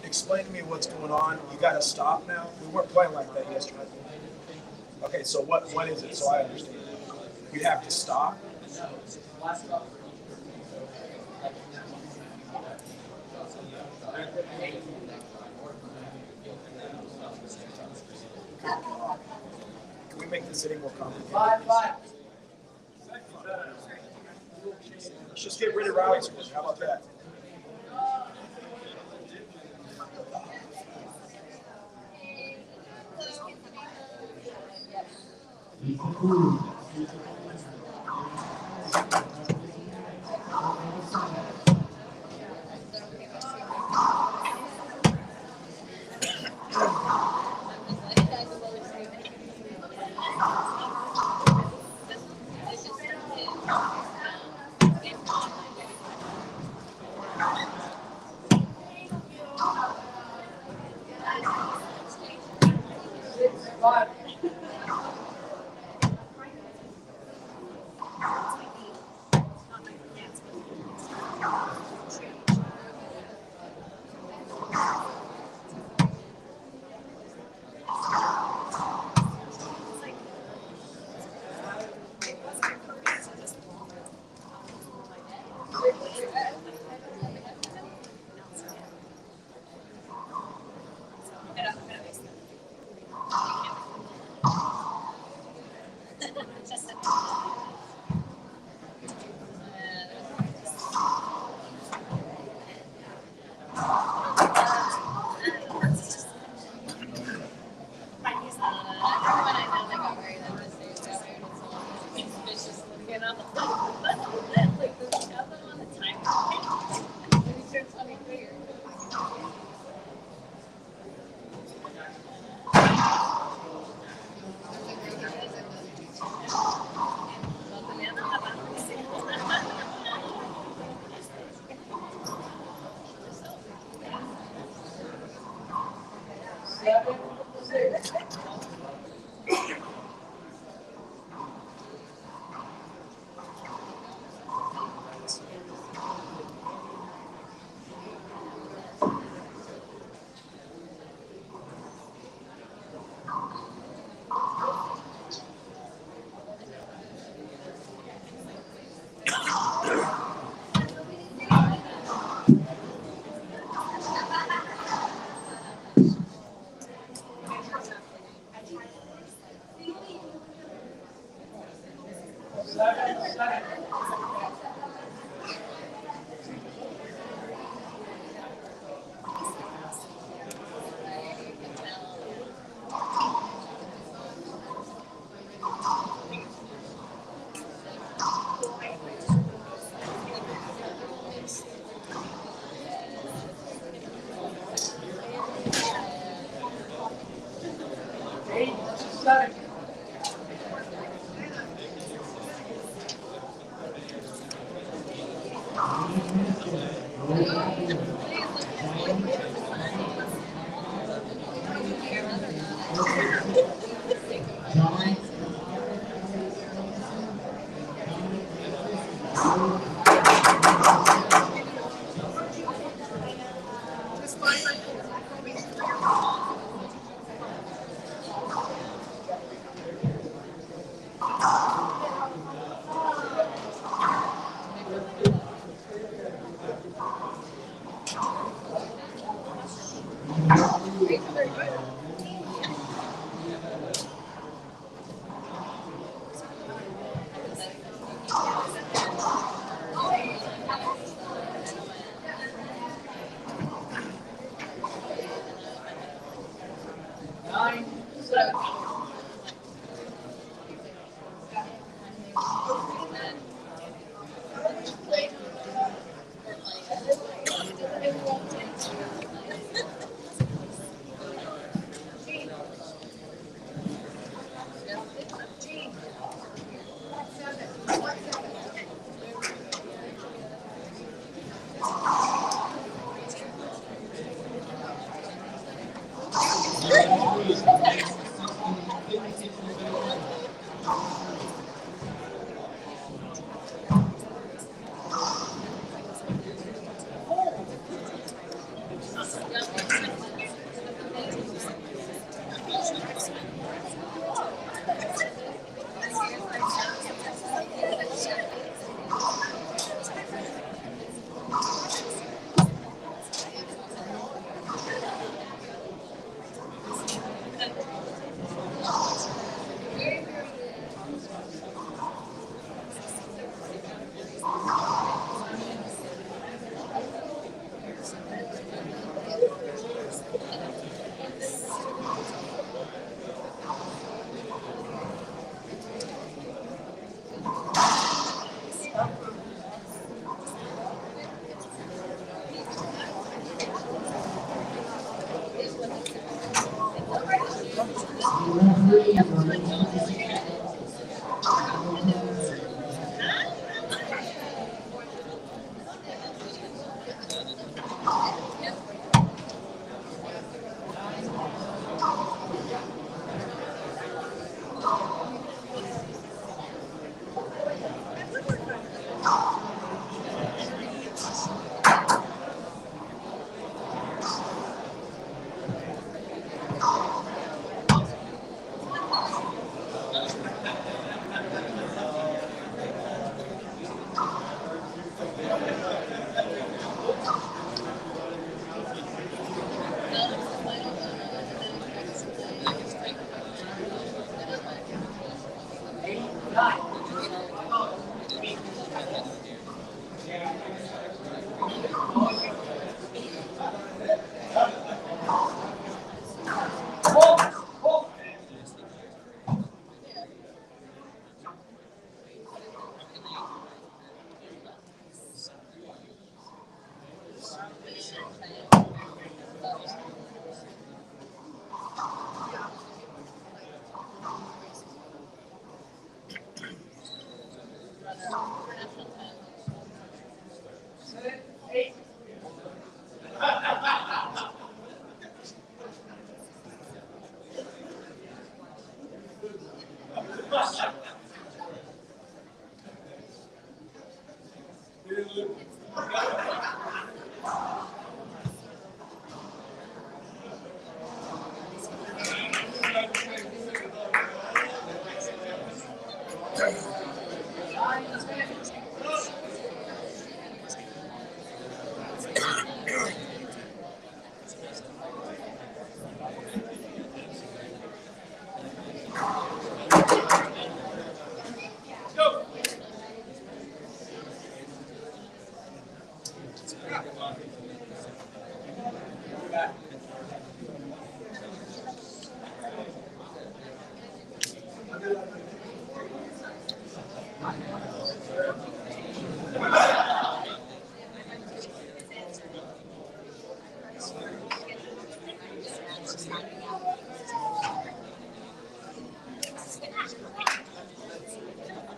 Explain to me what's going on. You got to stop now. We weren't playing like that yesterday. Okay, so what is it? So I understand. You have to stop. Can we make this any more complicated? Let's just get rid of rally scores. How about that?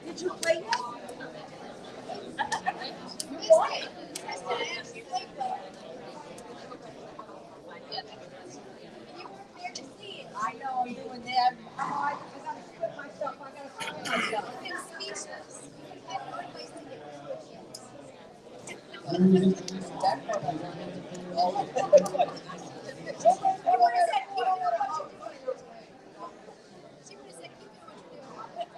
Did you play it? You bought it. You weren't there to see it. I know I'm doing that. I gotta quit myself. I gotta find myself. I've been speechless. I had no place to get that part I wanted to do. What is that? You don't know what you're doing. See what is that? Keep doing what you're doing.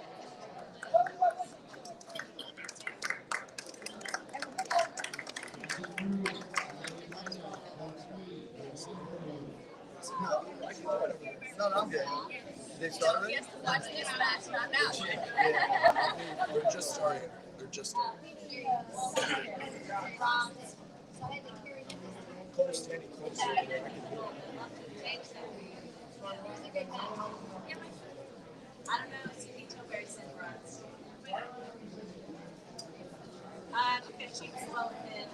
No, I'm good. They started it? Watch this match, not now. They're just starting. They're just starting. Cole's standing close. I don't know. It's very sent for us. Okay, she's well in.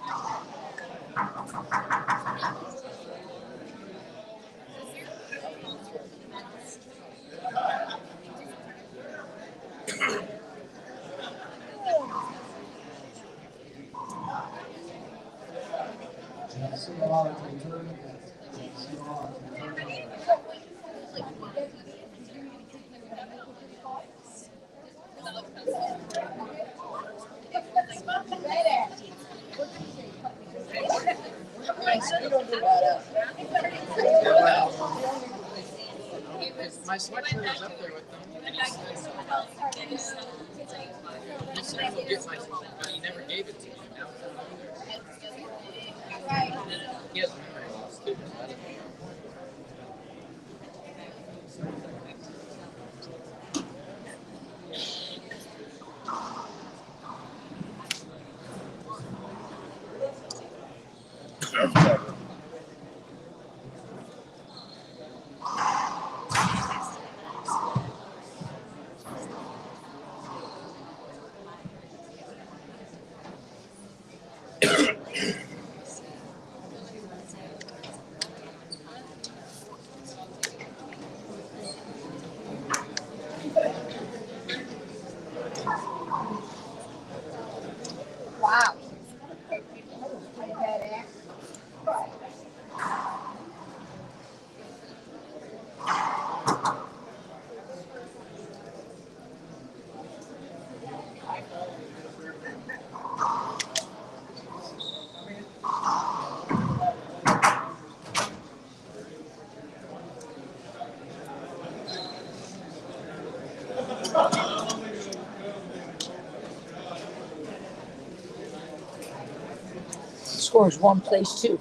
My sweatshirt is up there with them. He said he'll get my, but he never gave it to me. Now it's over there. He has memory loss too. Wow. Pretty bad act. Scores 1 place 2.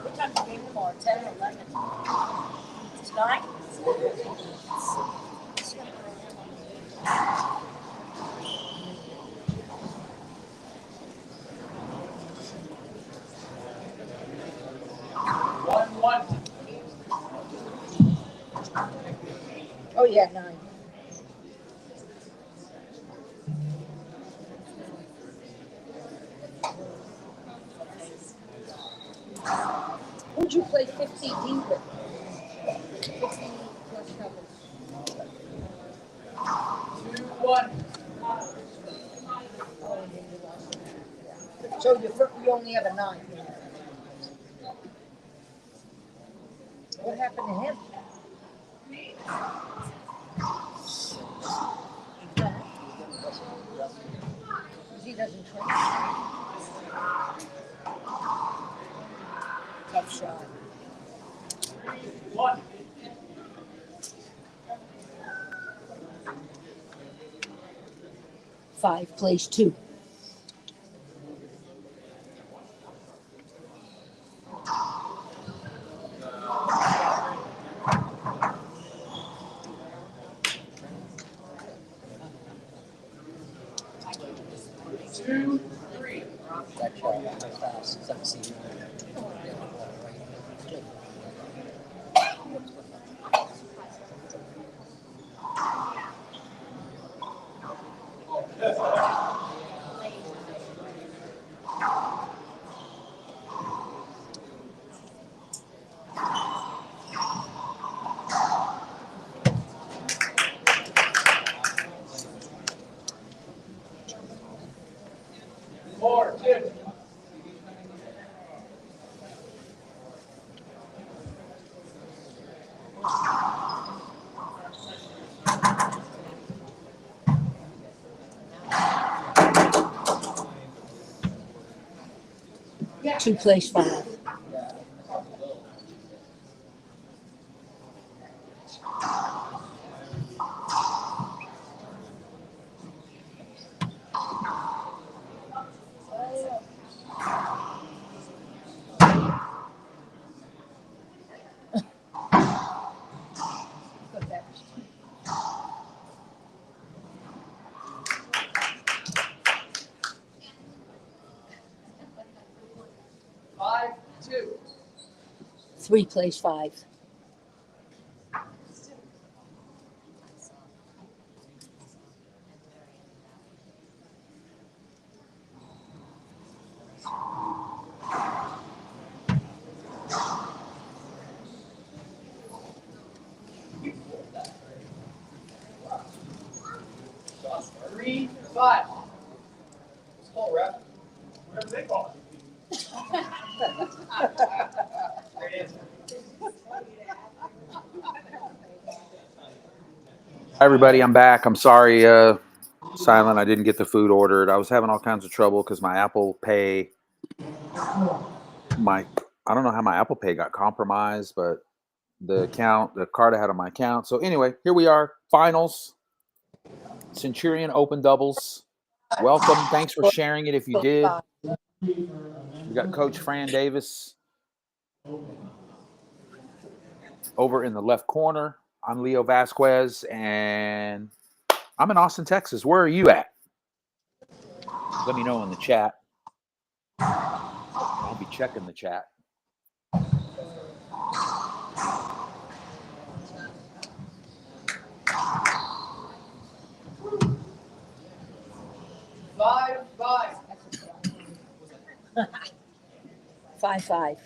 What time is the game tomorrow? 10 or 11? Tonight? Oh, yeah, 9. Who'd you play 50 deep with? 50 plus couples. 2-1. Oh, and then you lost. Yeah. So you only have a 9. What happened to him? He doesn't train. Tough shot. 1. 5 plays 2. That shot was fast. 17. Two plays 5. Three plays 5. Three, 5. Call ref. Whatever they call it. Great answer. Hi, everybody. I'm back. I'm sorry, Silent. I didn't get the food ordered. I was having all kinds of trouble because my Apple Pay, I don't know how my Apple Pay got compromised, but the card I had on my account. So anyway, here we are. Finals. Centurion Open Doubles. Welcome. Thanks for sharing it if you did. We got Coach Fran Davis over in the left corner. I'm Leo Vasquez, and I'm in Austin, Texas. Where are you at? Let me know in the chat. I'll be checking the chat. Five.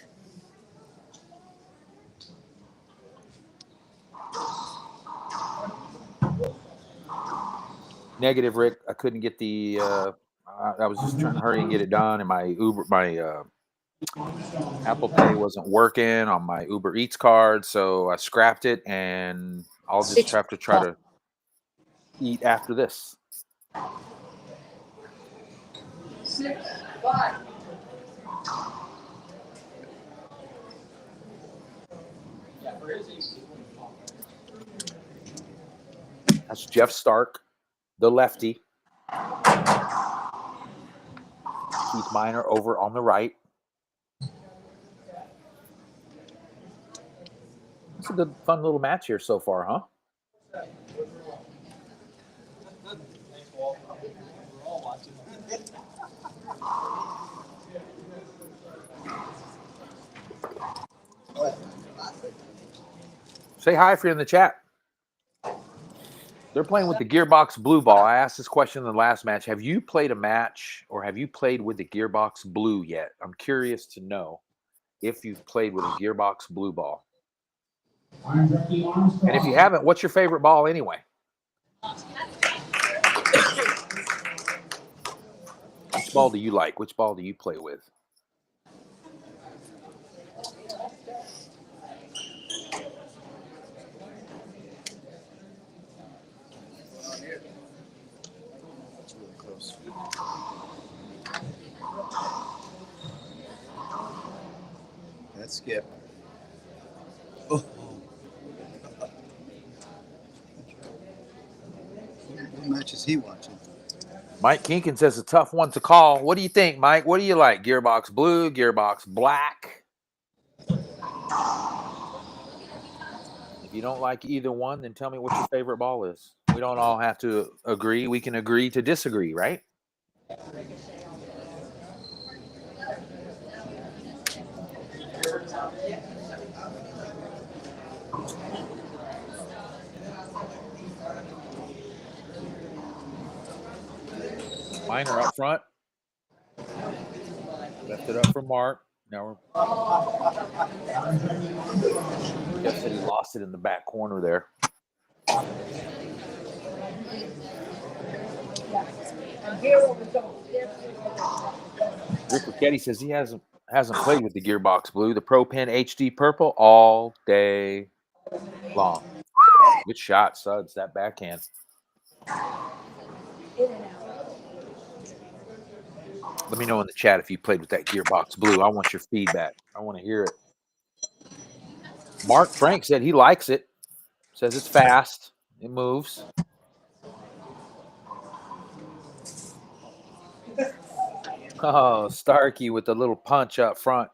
Negative, Rick. I couldn't get the. I was just trying to hurry and get it done, and my Apple Pay wasn't working on my Uber Eats card, so I scrapped it, and I'll just have to try to eat after this. 6, 5. That's Jeff Stark, the lefty. Keith Minor over on the right. It's a good, fun little match here so far, huh? Say hi if you're in the chat. They're playing with the Gearbox Blue ball. I asked this question in the last match. Have you played a match or have you played with the Gearbox Blue yet? I'm curious to know if you've played with a Gearbox Blue ball. And if you haven't, what's your favorite ball anyway? Which ball do you like? Which ball do you play with? That's really close. That's Skip. Oh. What match is he watching? Mike Kinkin says a tough one to call. What do you think, Mike? What do you like? Gearbox Blue, Gearbox Black? If you don't like either one, then tell me what your favorite ball is. We don't all have to agree. We can agree to disagree, right? Minor up front. Left it up for Mark. Now Jeff said he lost it in the back corner there. Rick Ricchetti says he hasn't played with the Gearbox Blue, the Pro Pen HD Purple all day long. Good shot, Suds, that backhand. Let me know in the chat if you played with that Gearbox Blue. I want your feedback. I want to hear it. Mark Frank said he likes it. Says it's fast. It moves. Oh, Starkey with the little punch up front.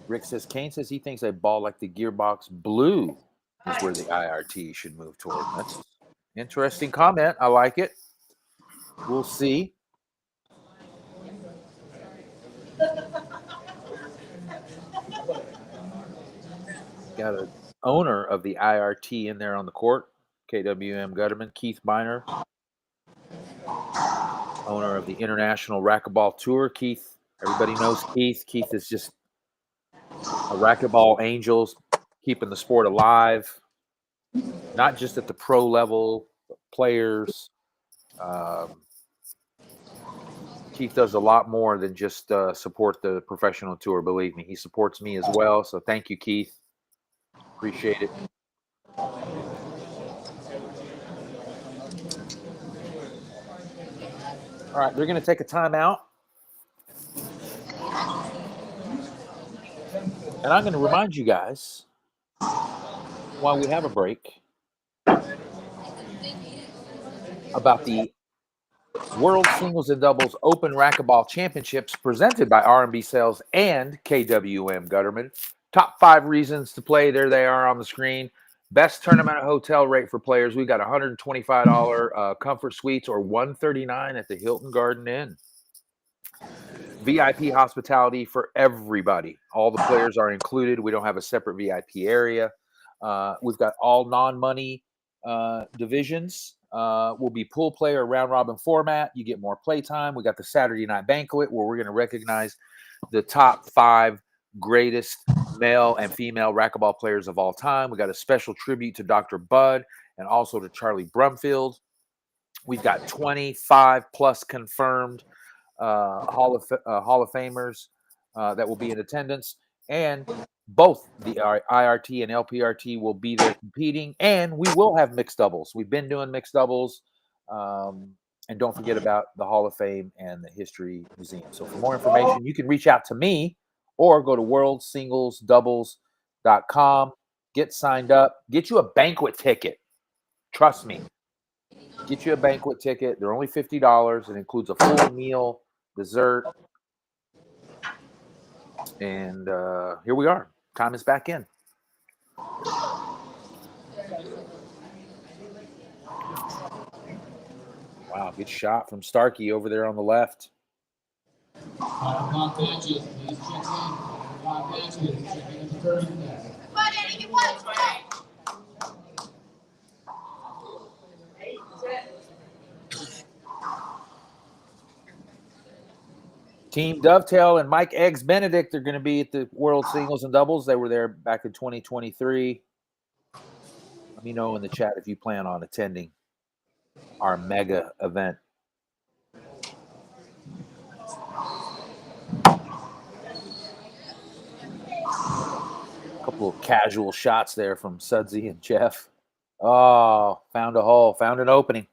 Rick says Kane says he thinks a ball like the Gearbox Blue is where the IRT should move toward. That's an interesting comment. I like it. We'll see. Got an owner of the IRT in there on the court, KWM Gutterman, Keith Minor, owner of the International Racquetball Tour. Keith, everybody knows Keith. Keith is just a racquetball angel, keeping the sport alive, not just at the pro level, but players. Keith does a lot more than just support the professional tour. Believe me, he supports me as well. So thank you, Keith. Appreciate it. All right, they're going to take a timeout. And I'm going to remind you guys, while we have a break, about the World Singles and Doubles Open Racquetball Championships presented by R&B Sales and KWM Gutterman. Top 5 reasons to play. There they are on the screen. Best tournament hotel rate for players. We got $125 comfort suites or $139 at the Hilton Garden Inn. VIP hospitality for everybody. All the players are included. We don't have a separate VIP area. We've got all non-money divisions. Will be pool player round robin format. You get more play time. We got the Saturday night banquet where we're going to recognize the top 5 greatest male and female racquetball players of all time. We got a special tribute to Dr. Bud and also to Charlie Brumfield. We've got 25 plus confirmed Hall of Famers that will be in attendance, and both the IRT and LPRT will be there competing, and we will have mixed doubles. We've been doing mixed doubles, and don't forget about the Hall of Fame and the History Museum. So for more information, you can reach out to me or go to worldsinglesdoubles.com, get signed up, get you a banquet ticket. Trust me. Get you a banquet ticket. They're only $50. It includes a full meal, dessert, and here we are. Time is back in. Wow, good shot from Starkey over there on the left. Team Dovetail and Mike Eggs Benedict are going to be at the World Singles and Doubles. They were there back in 2023. Let me know in the chat if you plan on attending our mega event. A couple of casual shots there from Sudsy and Jeff. Oh, found a hole, found an opening.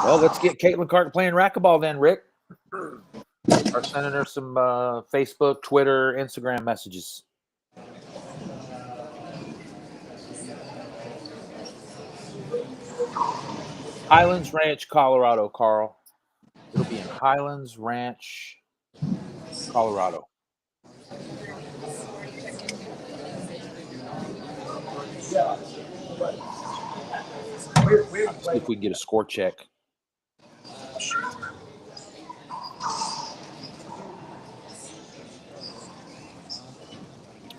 Well, let's get Caitlin Clark playing racquetball then, Rick. Or sending her some Facebook, Twitter, Instagram messages. Highlands Ranch, Colorado, Carl. It'll be in Highlands Ranch, Colorado. Let's see if we can get a score check.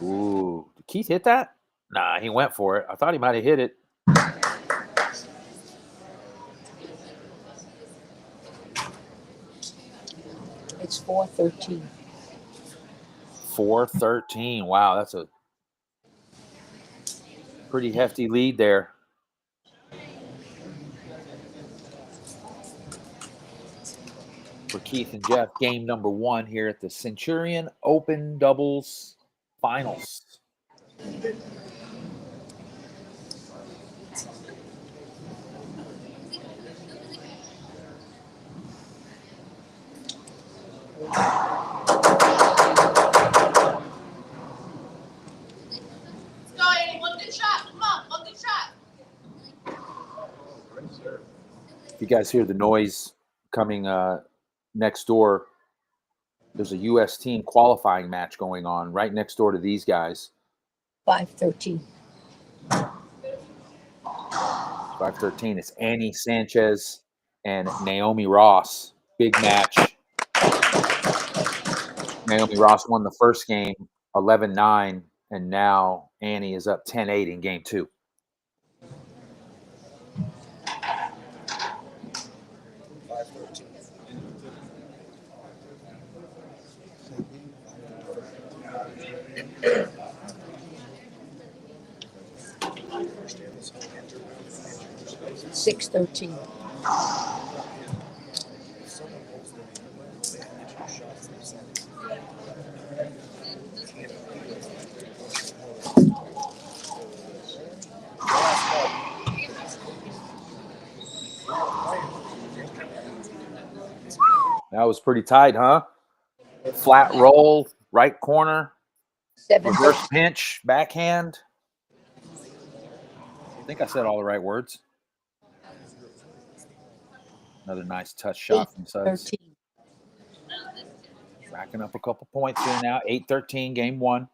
Ooh, did Keith hit that? Nah, he went for it. I thought he might have hit it. It's 4-13. 4-13. Wow, that's a pretty hefty lead there. For Keith and Jeff, game number 1 here at the Centurion Open Doubles Finals. If you guys hear the noise coming next door, there's a U.S. team qualifying match going on right next door to these guys. 5-13. 5-13. It's Annie Sanchez and Naomi Ross. Big match. Naomi Ross won the first game 11-9, and now Annie is up 10-8 in game 2. Six 13. That was pretty tight, huh? Flat roll, right corner, 7 reverse pinch, backhand. think I said all the right words. Another nice touch shot from Suds. 13. Racking up a couple points here now. 8-13, game one.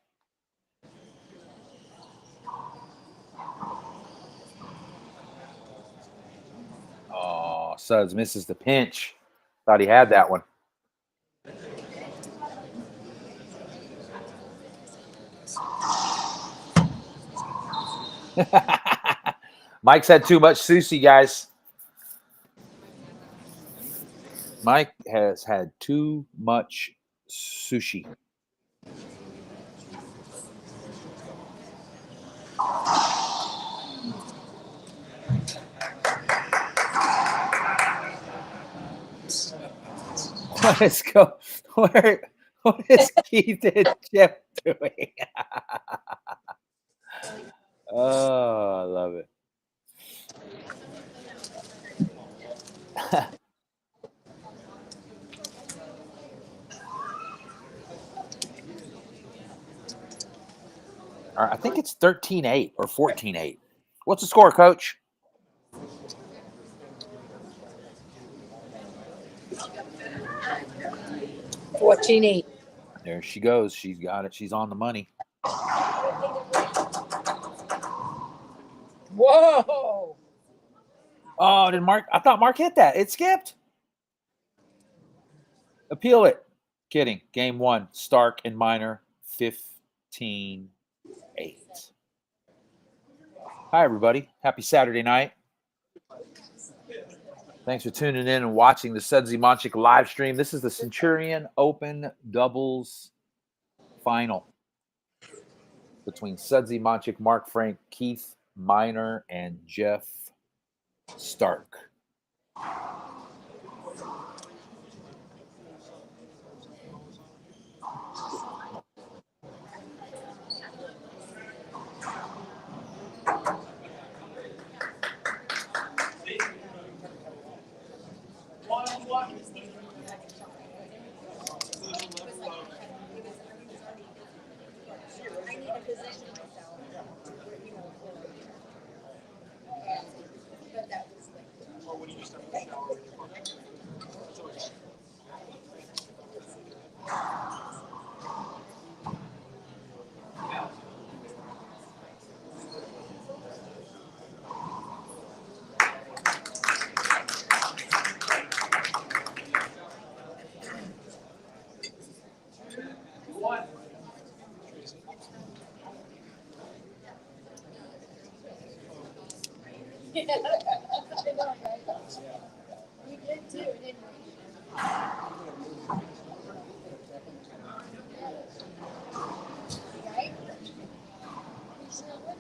Oh, Suds misses the pinch. Thought he had that one. Mike's had too much sushi, guys. Mike has had too much sushi. What is what is Keith and Jeff doing? Oh, I love it. All right, I think it's 13-8 or 14-8. What's the score, Coach? $14-8. There she goes. She's got it. She's on the money. Whoa! Oh, did Mark? I thought Mark hit that. It skipped. Appeal it. Kidding. Game one. Stark and Minor. 15-8. Hi, everybody. Happy Saturday night. Thanks for tuning in and watching the Sudsy Monchik live stream. This is the Centurion Open Doubles Final between Sudsy Monchik, Mark Frank, Keith Minor, and Jeff Stark. We did too, didn't we? Right? We sure would.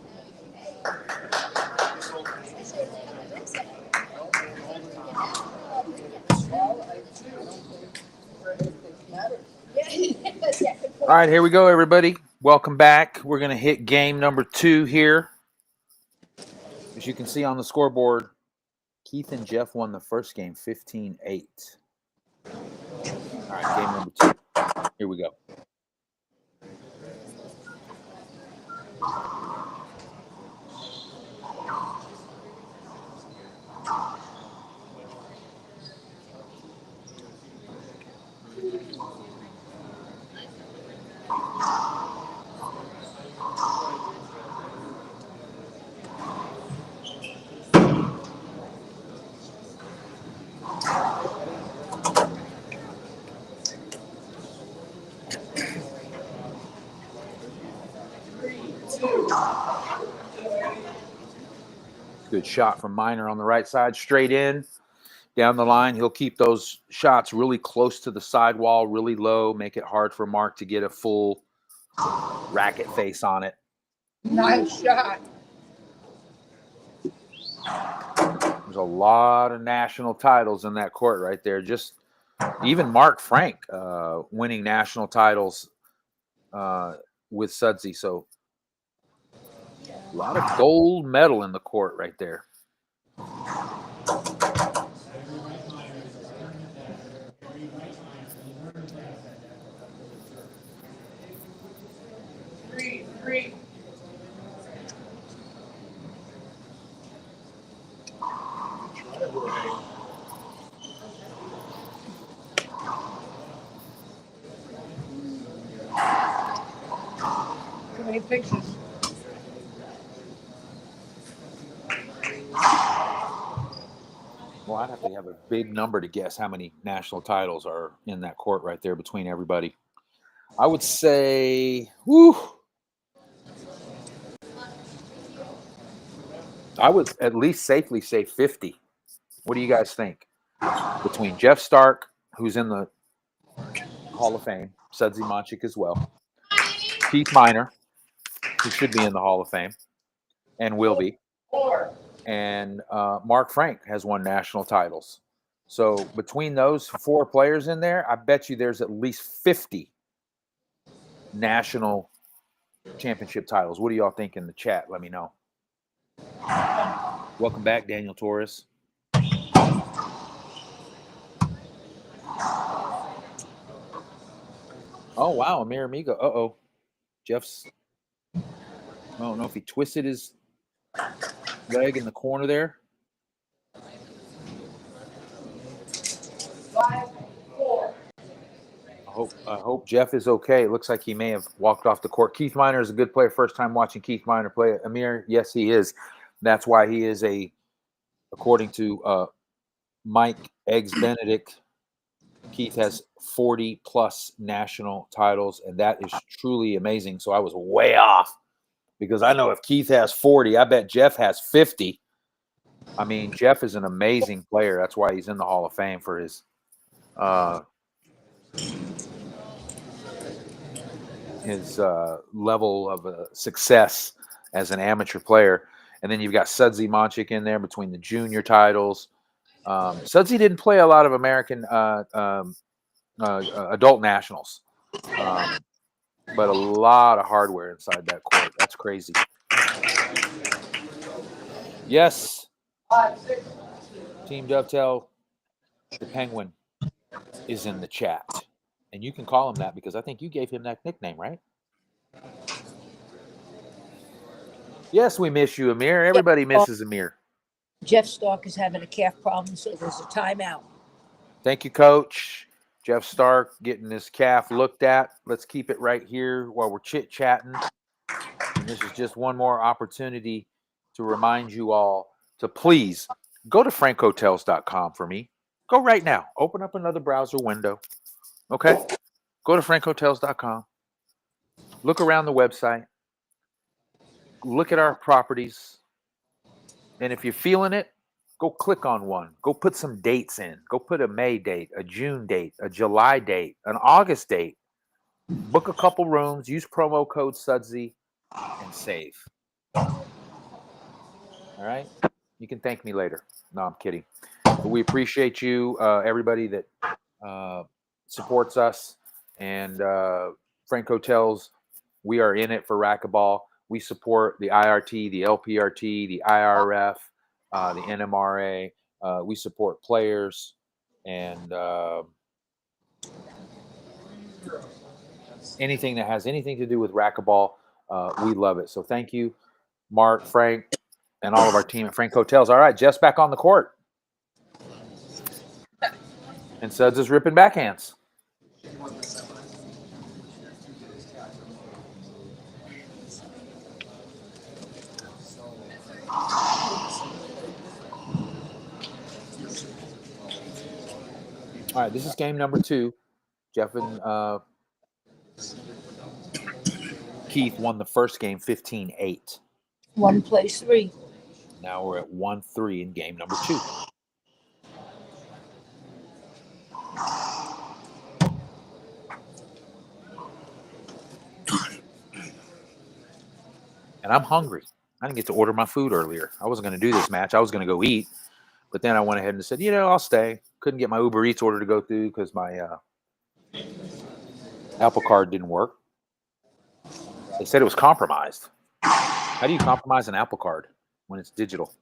All right, here we go, everybody. Welcome back. We're going to hit game number 2 here. As you can see on the scoreboard, Keith and Jeff won the first game 15-8. All right, game number 2. Here we go. Good shot from Minor on the right side, straight in, down the line. He'll keep those shots really close to the sidewall, really low, make it hard for Mark to get a full racket face on it. Nice shot. There's a lot of national titles in that court right there. Just even Mark Frank winning national titles with Sudsy. So a lot of gold medal in the court right there. Too many pictures. Well, I'd have to have a big number to guess how many national titles are in that court right there between everybody. I would say, I would at least safely say 50. What do you guys think? Between Jeff Stark, who's in the Hall of Fame, Sudsy Monchik as well, Keith Miner, who should be in the Hall of Fame and will be, and Mark Frank has won national titles. So between those 4 players in there, I bet you there's at least 50 national championship titles. What do y'all think in the chat? Let me know. Welcome back, Daniel Torres. Oh, wow, Amir Amigo. Uh-oh. Jeff's, I don't know if he twisted his leg in the corner there. I hope Jeff is okay. It looks like he may have walked off the court. Keith Miner is a good player. First time watching Keith Miner play. Amir, yes, he is. That's why he is according to Mike Eggs Benedict, Keith has 40 plus national titles, and that is truly amazing. So I was way off because I know if Keith has 40, I bet Jeff has 50. I mean, Jeff is an amazing player. That's why he's in the Hall of Fame for his level of success as an amateur player. And then you've got Sudsy Monchik in there between the junior titles. Sudsy didn't play a lot of American adult nationals, but a lot of hardware inside that court. That's crazy. Yes, Team Dovetail, the Penguin is in the chat. And you can call him that because I think you gave him that nickname, right? Yes, we miss you, Amir. Everybody misses Amir. Jeff Stark is having a calf problem, so there's a timeout. Thank you, Coach. Jeff Stark getting his calf looked at. Let's keep it right here while we're chit-chatting. And this is just one more opportunity to remind you all to please go to frankhotels.com for me. Go right now. Open up another browser window. Okay? Go to frankhotels.com. Look around the website. Look at our properties. And if you're feeling it, go click on one. Go put some dates in. Go put a May date, a June date, a July date, an August date. Book a couple rooms. Use promo code Sudsy and save. All right? You can thank me later. No, I'm kidding. But we appreciate you, everybody that supports us. And Frank Hotels, we are in it for racquetball. We support the IRT, the LPRT, the IRF, the NMRA. We support players and anything that has anything to do with racquetball. We love it. So thank you, Mark, Frank, and all of our team at Frank Hotels. All right, Jeff's back on the court. And Suds is ripping backhands. All right, this is game number 2. Jeff and Keith won the first game 15-8. 1 plays 3. Now we're at 1-3 in game number 2. And I'm hungry. I didn't get to order my food earlier. I wasn't going to do this match. I was going to go eat. But then I went ahead and said, I'll stay. Couldn't get my Uber Eats order to go through because my Apple Card didn't work. They said it was compromised. How do you compromise an Apple Card when it's digital?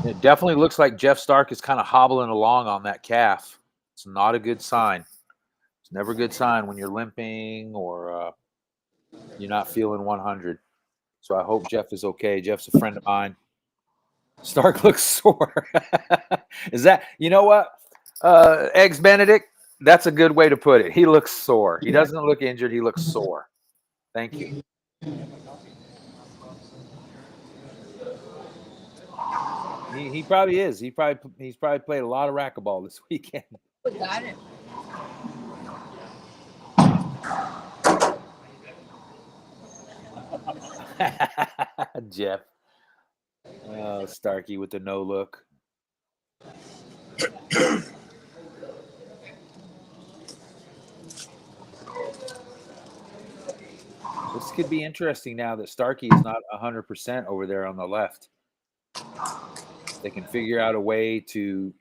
It definitely looks like Jeff Stark is kind of hobbling along on that calf. It's not a good sign. It's never a good sign when you're limping or you're not feeling 100. So I hope Jeff is okay. Jeff's a friend of mine. Stark looks sore. Is that, you know what? Eggs Benedict, that's a good way to put it. He looks sore. He doesn't look injured. He looks sore. Thank you. He probably is. He's probably played a lot of racquetball this weekend. Got it. Jeff. Oh, Starkey with the no look. This could be interesting now that Starkey is not 100% over there on the left. They can figure out a way to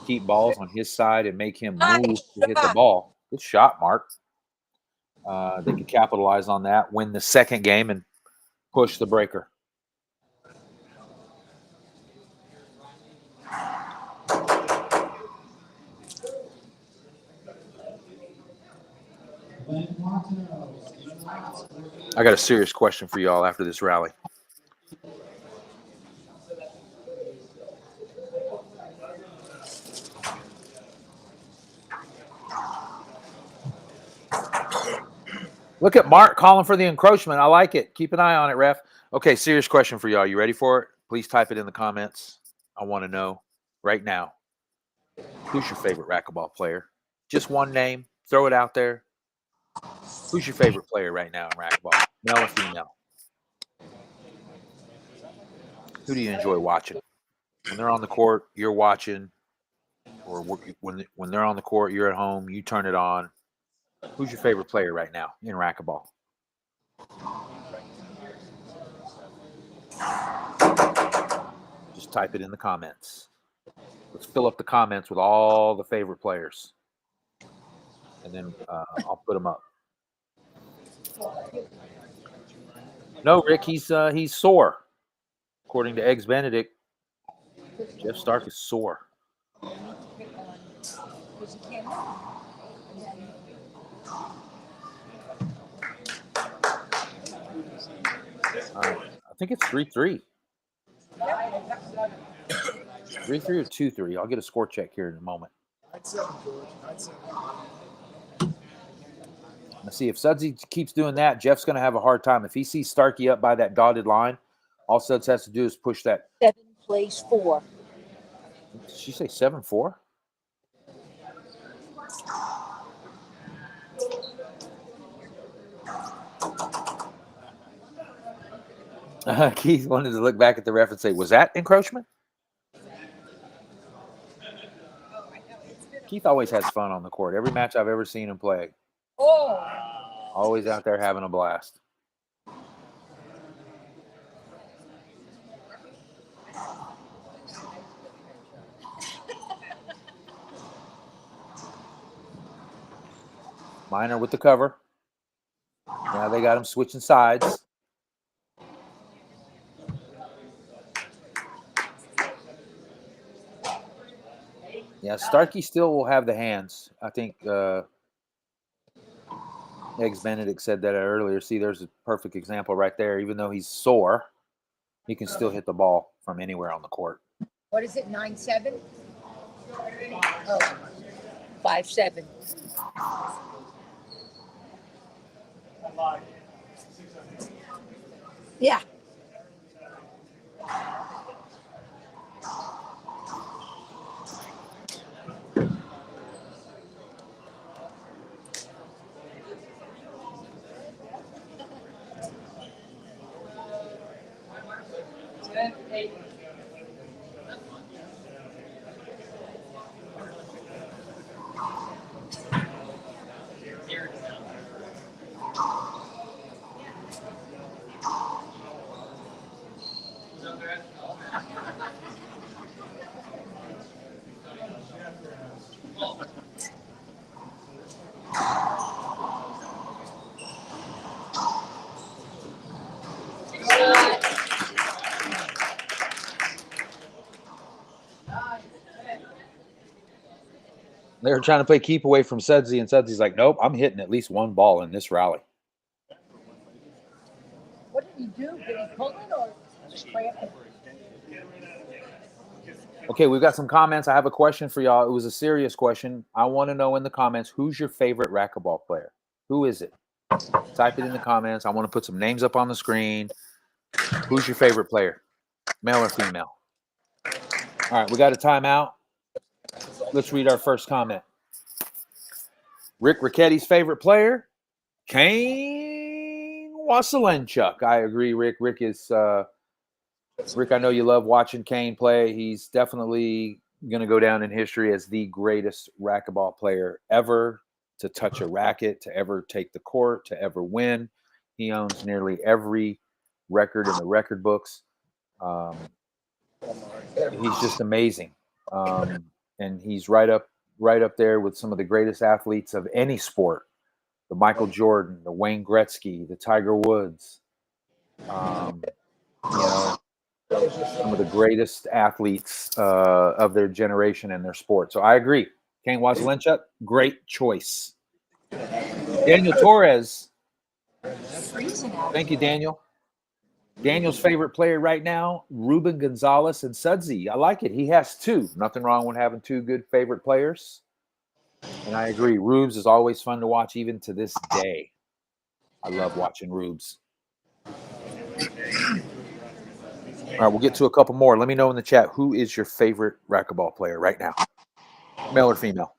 keep balls on his side and make him move to hit the ball. Good shot, Mark. They could capitalize on that, win the second game, and push the breaker. I got a serious question for y'all after this rally. Look at Mark calling for the encroachment. I like it. Keep an eye on it, ref. Okay, serious question for y'all. You ready for it? Please type it in the comments. I want to know right now. Who's your favorite racquetball player? Just one name. Throw it out there. Who's your favorite player right now in racquetball? Male or female? Who do you enjoy watching? When they're on the court, you're watching. Or when they're on the court, you're at home, you turn it on. Who's your favorite player right now in racquetball? Just type it in the comments. Let's fill up the comments with all the favorite players. And then I'll put them up. No, Rick, he's sore. According to Eggs Benedict, Jeff Stark is sore. I think it's 3-3. 3-3 or 2-3. I'll get a score check here in a moment. 9-7, George. 9-7. Let's see, if Sudsy keeps doing that, Jeff's going to have a hard time. If he sees Starkey up by that dotted line, all Suds has to do is push that. 7 plays 4. Did she say 7-4? Keith wanted to look back at the ref and say, was that encroachment? Keith always has fun on the court. Every match I've ever seen him play. Oh. Always out there having a blast. Minor with the cover. Now they got him switching sides. Yeah, Starkey still will have the hands. I think Eggs Benedict said that earlier. See, there's a perfect example right there. Even though he's sore, he can still hit the ball from anywhere on the court. What is it, 9-7? Oh, 5-7. Yeah. They were trying to play keep away from Sudsy, and Sudsy's like, nope, I'm hitting at least one ball in this rally. What did he do? Did he pull it or just cramp it? Okay, we've got some comments. I have a question for y'all. It was a serious question. I want to know in the comments, who's your favorite racquetball player? Who is it? Type it in the comments. I want to put some names up on the screen. Who's your favorite player? Male or female? All right, we got a timeout. Let's read our first comment. Rick Ricchetti's favorite player? Kane Waselenchuk. I agree, Rick. Rick, I know you love watching Kane play. He's definitely going to go down in history as the greatest racquetball player ever to touch a racket, to ever take the court, to ever win. He owns nearly every record in the record books. He's just amazing. And he's right up there with some of the greatest athletes of any sport. The Michael Jordan, the Wayne Gretzky, the Tiger Woods. Some of the greatest athletes of their generation and their sport. So I agree. Kane Waselenchuk, great choice. Daniel Torres. Thank you, Daniel. Daniel's favorite player right now, Ruben Gonzalez and Sudsy. I like it. He has two. Nothing wrong with having two good favorite players. And I agree. Rubes is always fun to watch, even to this day. I love watching Rubes. All right, we'll get to a couple more. Let me know in the chat, who is your favorite racquetball player right now? Male or female?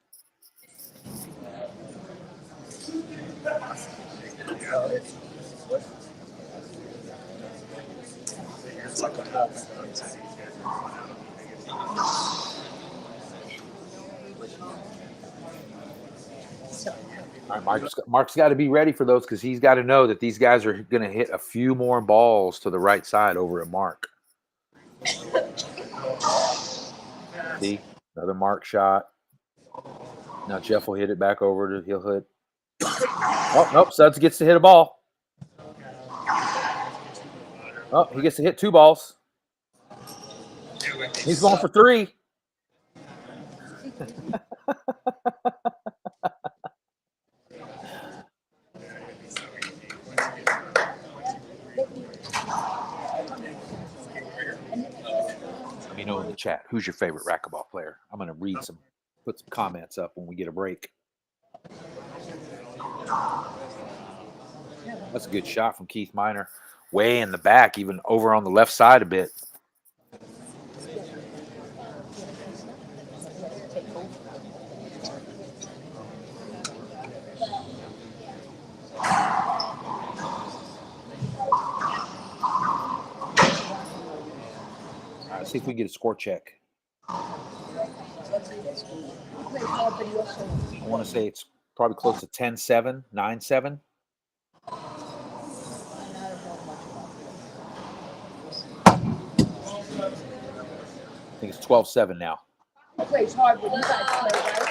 All right, Mark's got to be ready for those because he's got to know that these guys are going to hit a few more balls to the right side over at Mark. See, another Mark shot. Now Jeff will hit it back over he'll hit. Oh, nope, Suds gets to hit a ball. Oh, he gets to hit two balls. He's going for three. Let me know in the chat, who's your favorite racquetball player? I'm going to put some comments up when we get a break. That's a good shot from Keith Minor. Way in the back, even over on the left side a bit. All right, see if we can get a score check. I want to say it's probably close to 10-7, 9-7. I think it's 12-7 now. Plays hard when you guys play, right?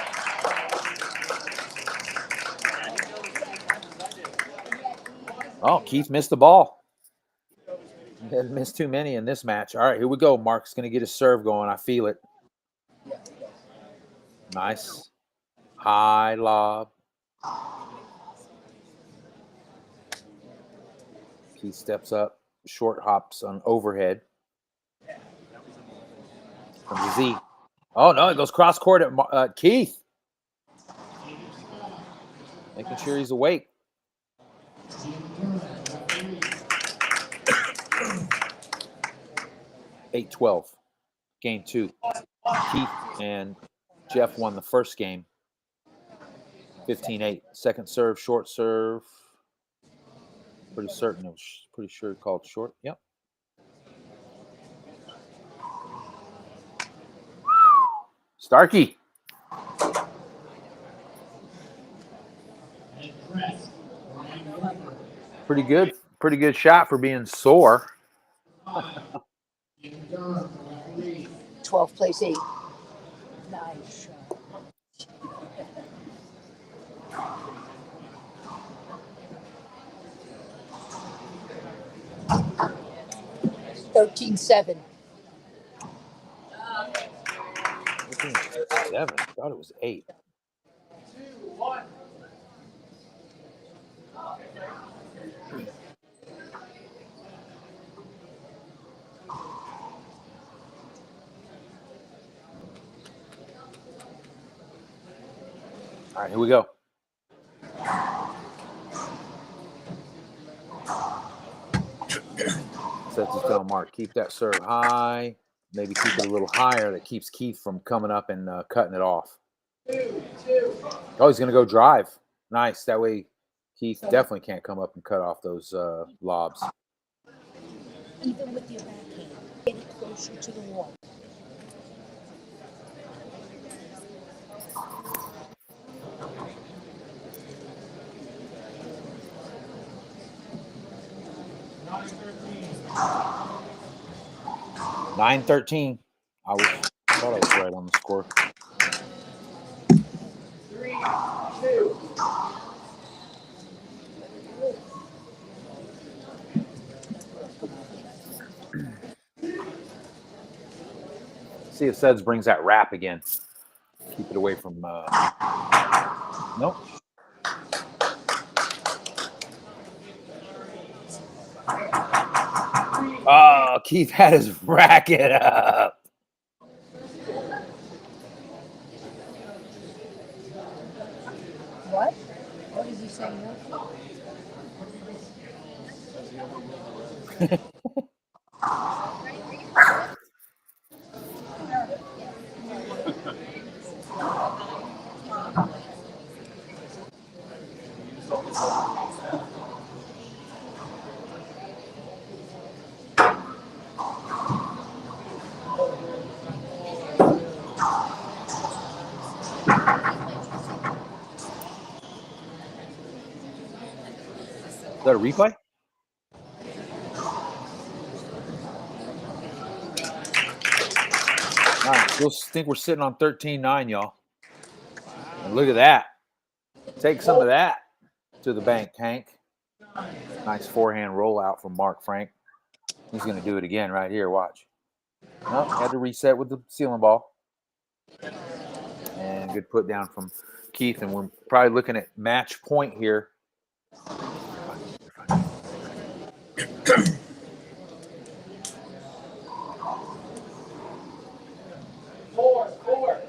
Oh, Keith missed the ball. He hasn't missed too many in this match. All right, here we go. Mark's going to get his serve going. I feel it. Nice. High lob. Keith steps up. Short hops on overhead. From the Z. Oh, no, it goes cross court at Keith. Making sure he's awake. Eight 12. Game 2. Keith and Jeff won the first game. 15-8. Second serve, short serve. Pretty certain it was pretty sure called short. Yep. Starkey. Pretty good shot for being sore. 12 plays 8. Nice. 13-7. 13-7. I thought it was 8. All right, here we go. Sets is telling Mark, keep that serve high. Maybe keep it a little higher. That keeps Keith from coming up and cutting it off. Oh, he's going to go drive. Nice. That way Keith definitely can't come up and cut off those lobs. Even with your backhand, get it closer to the wall. Nine 13. I thought I was right on the score. 3-2. See if Suds brings that wrap again. Keep it away from. Nope. Oh, Keith had his racket up. What? What is he saying? Is that a replay? All right, still think we're sitting on 13-9, y'all. And look at that. Take some of that to the bank, Hank. Nice forehand rollout from Mark Frank. He's going to do it again right here. Watch. Nope, had to reset with the ceiling ball. And good put down from Keith. And we're probably looking at match point here. Four.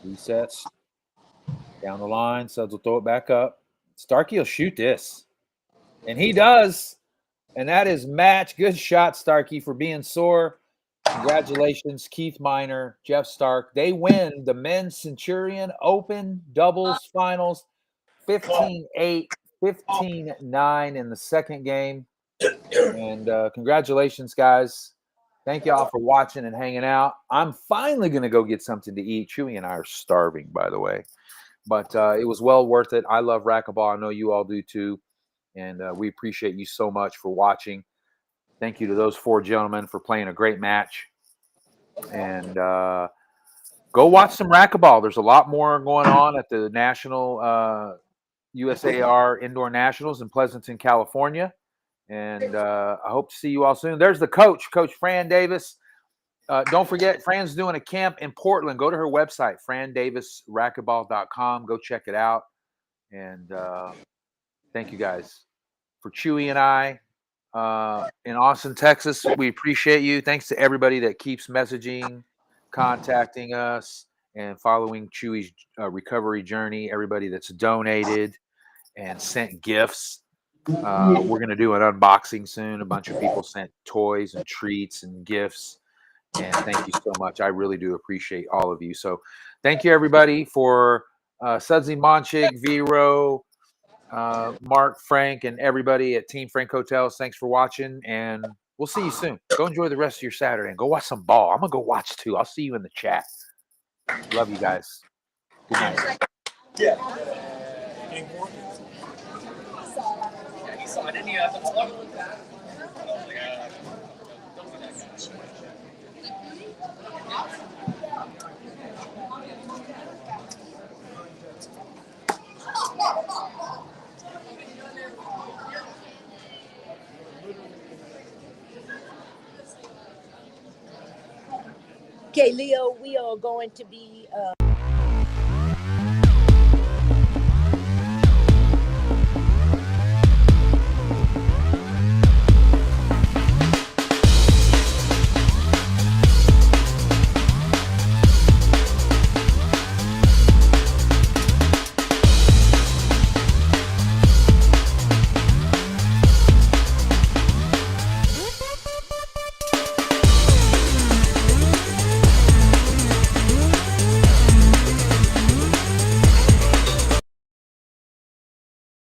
Resets. Down the line. Suds will throw it back up. Starkey will shoot this. And he does. And that is match. Good shot, Starkey, for being sore. Congratulations, Keith Minor, Jeff Stark. They win the Men's Centurion Open Doubles Finals 15-8, 15-9 in the second game. And congratulations, guys. Thank you all for watching and hanging out. I'm finally going to go get something to eat. Chewy and I are starving, by the way. But it was well worth it. I love racquetball. I know you all do too. And we appreciate you so much for watching. Thank you to those four gentlemen for playing a great match. And go watch some racquetball. There's a lot more going on at the National USAR Indoor Nationals in Pleasanton, California. And I hope to see you all soon. There's the coach, Coach Fran Davis. Don't forget, Fran's doing a camp in Portland. Go to her website, frandavisracquetball.com. Go check it out. And thank you guys. For Chewy and I in Austin, Texas, we appreciate you. Thanks to everybody that keeps messaging, contacting us, and following Chewy's recovery journey. Everybody that's donated and sent gifts. We're going to do an unboxing soon. A bunch of people sent toys and treats and gifts. And thank you so much. I really do appreciate all of you. So thank you, everybody, for Sudsy Monchik, Vero, Mark, Frank, and everybody at Team Frank Hotels. Thanks for watching, and we'll see you soon. Go enjoy the rest of your Saturday and go watch some ball. I'm going to go watch too. I'll see you in the chat. Love you guys. Good night. Yeah. Okay, Leo, we are going to be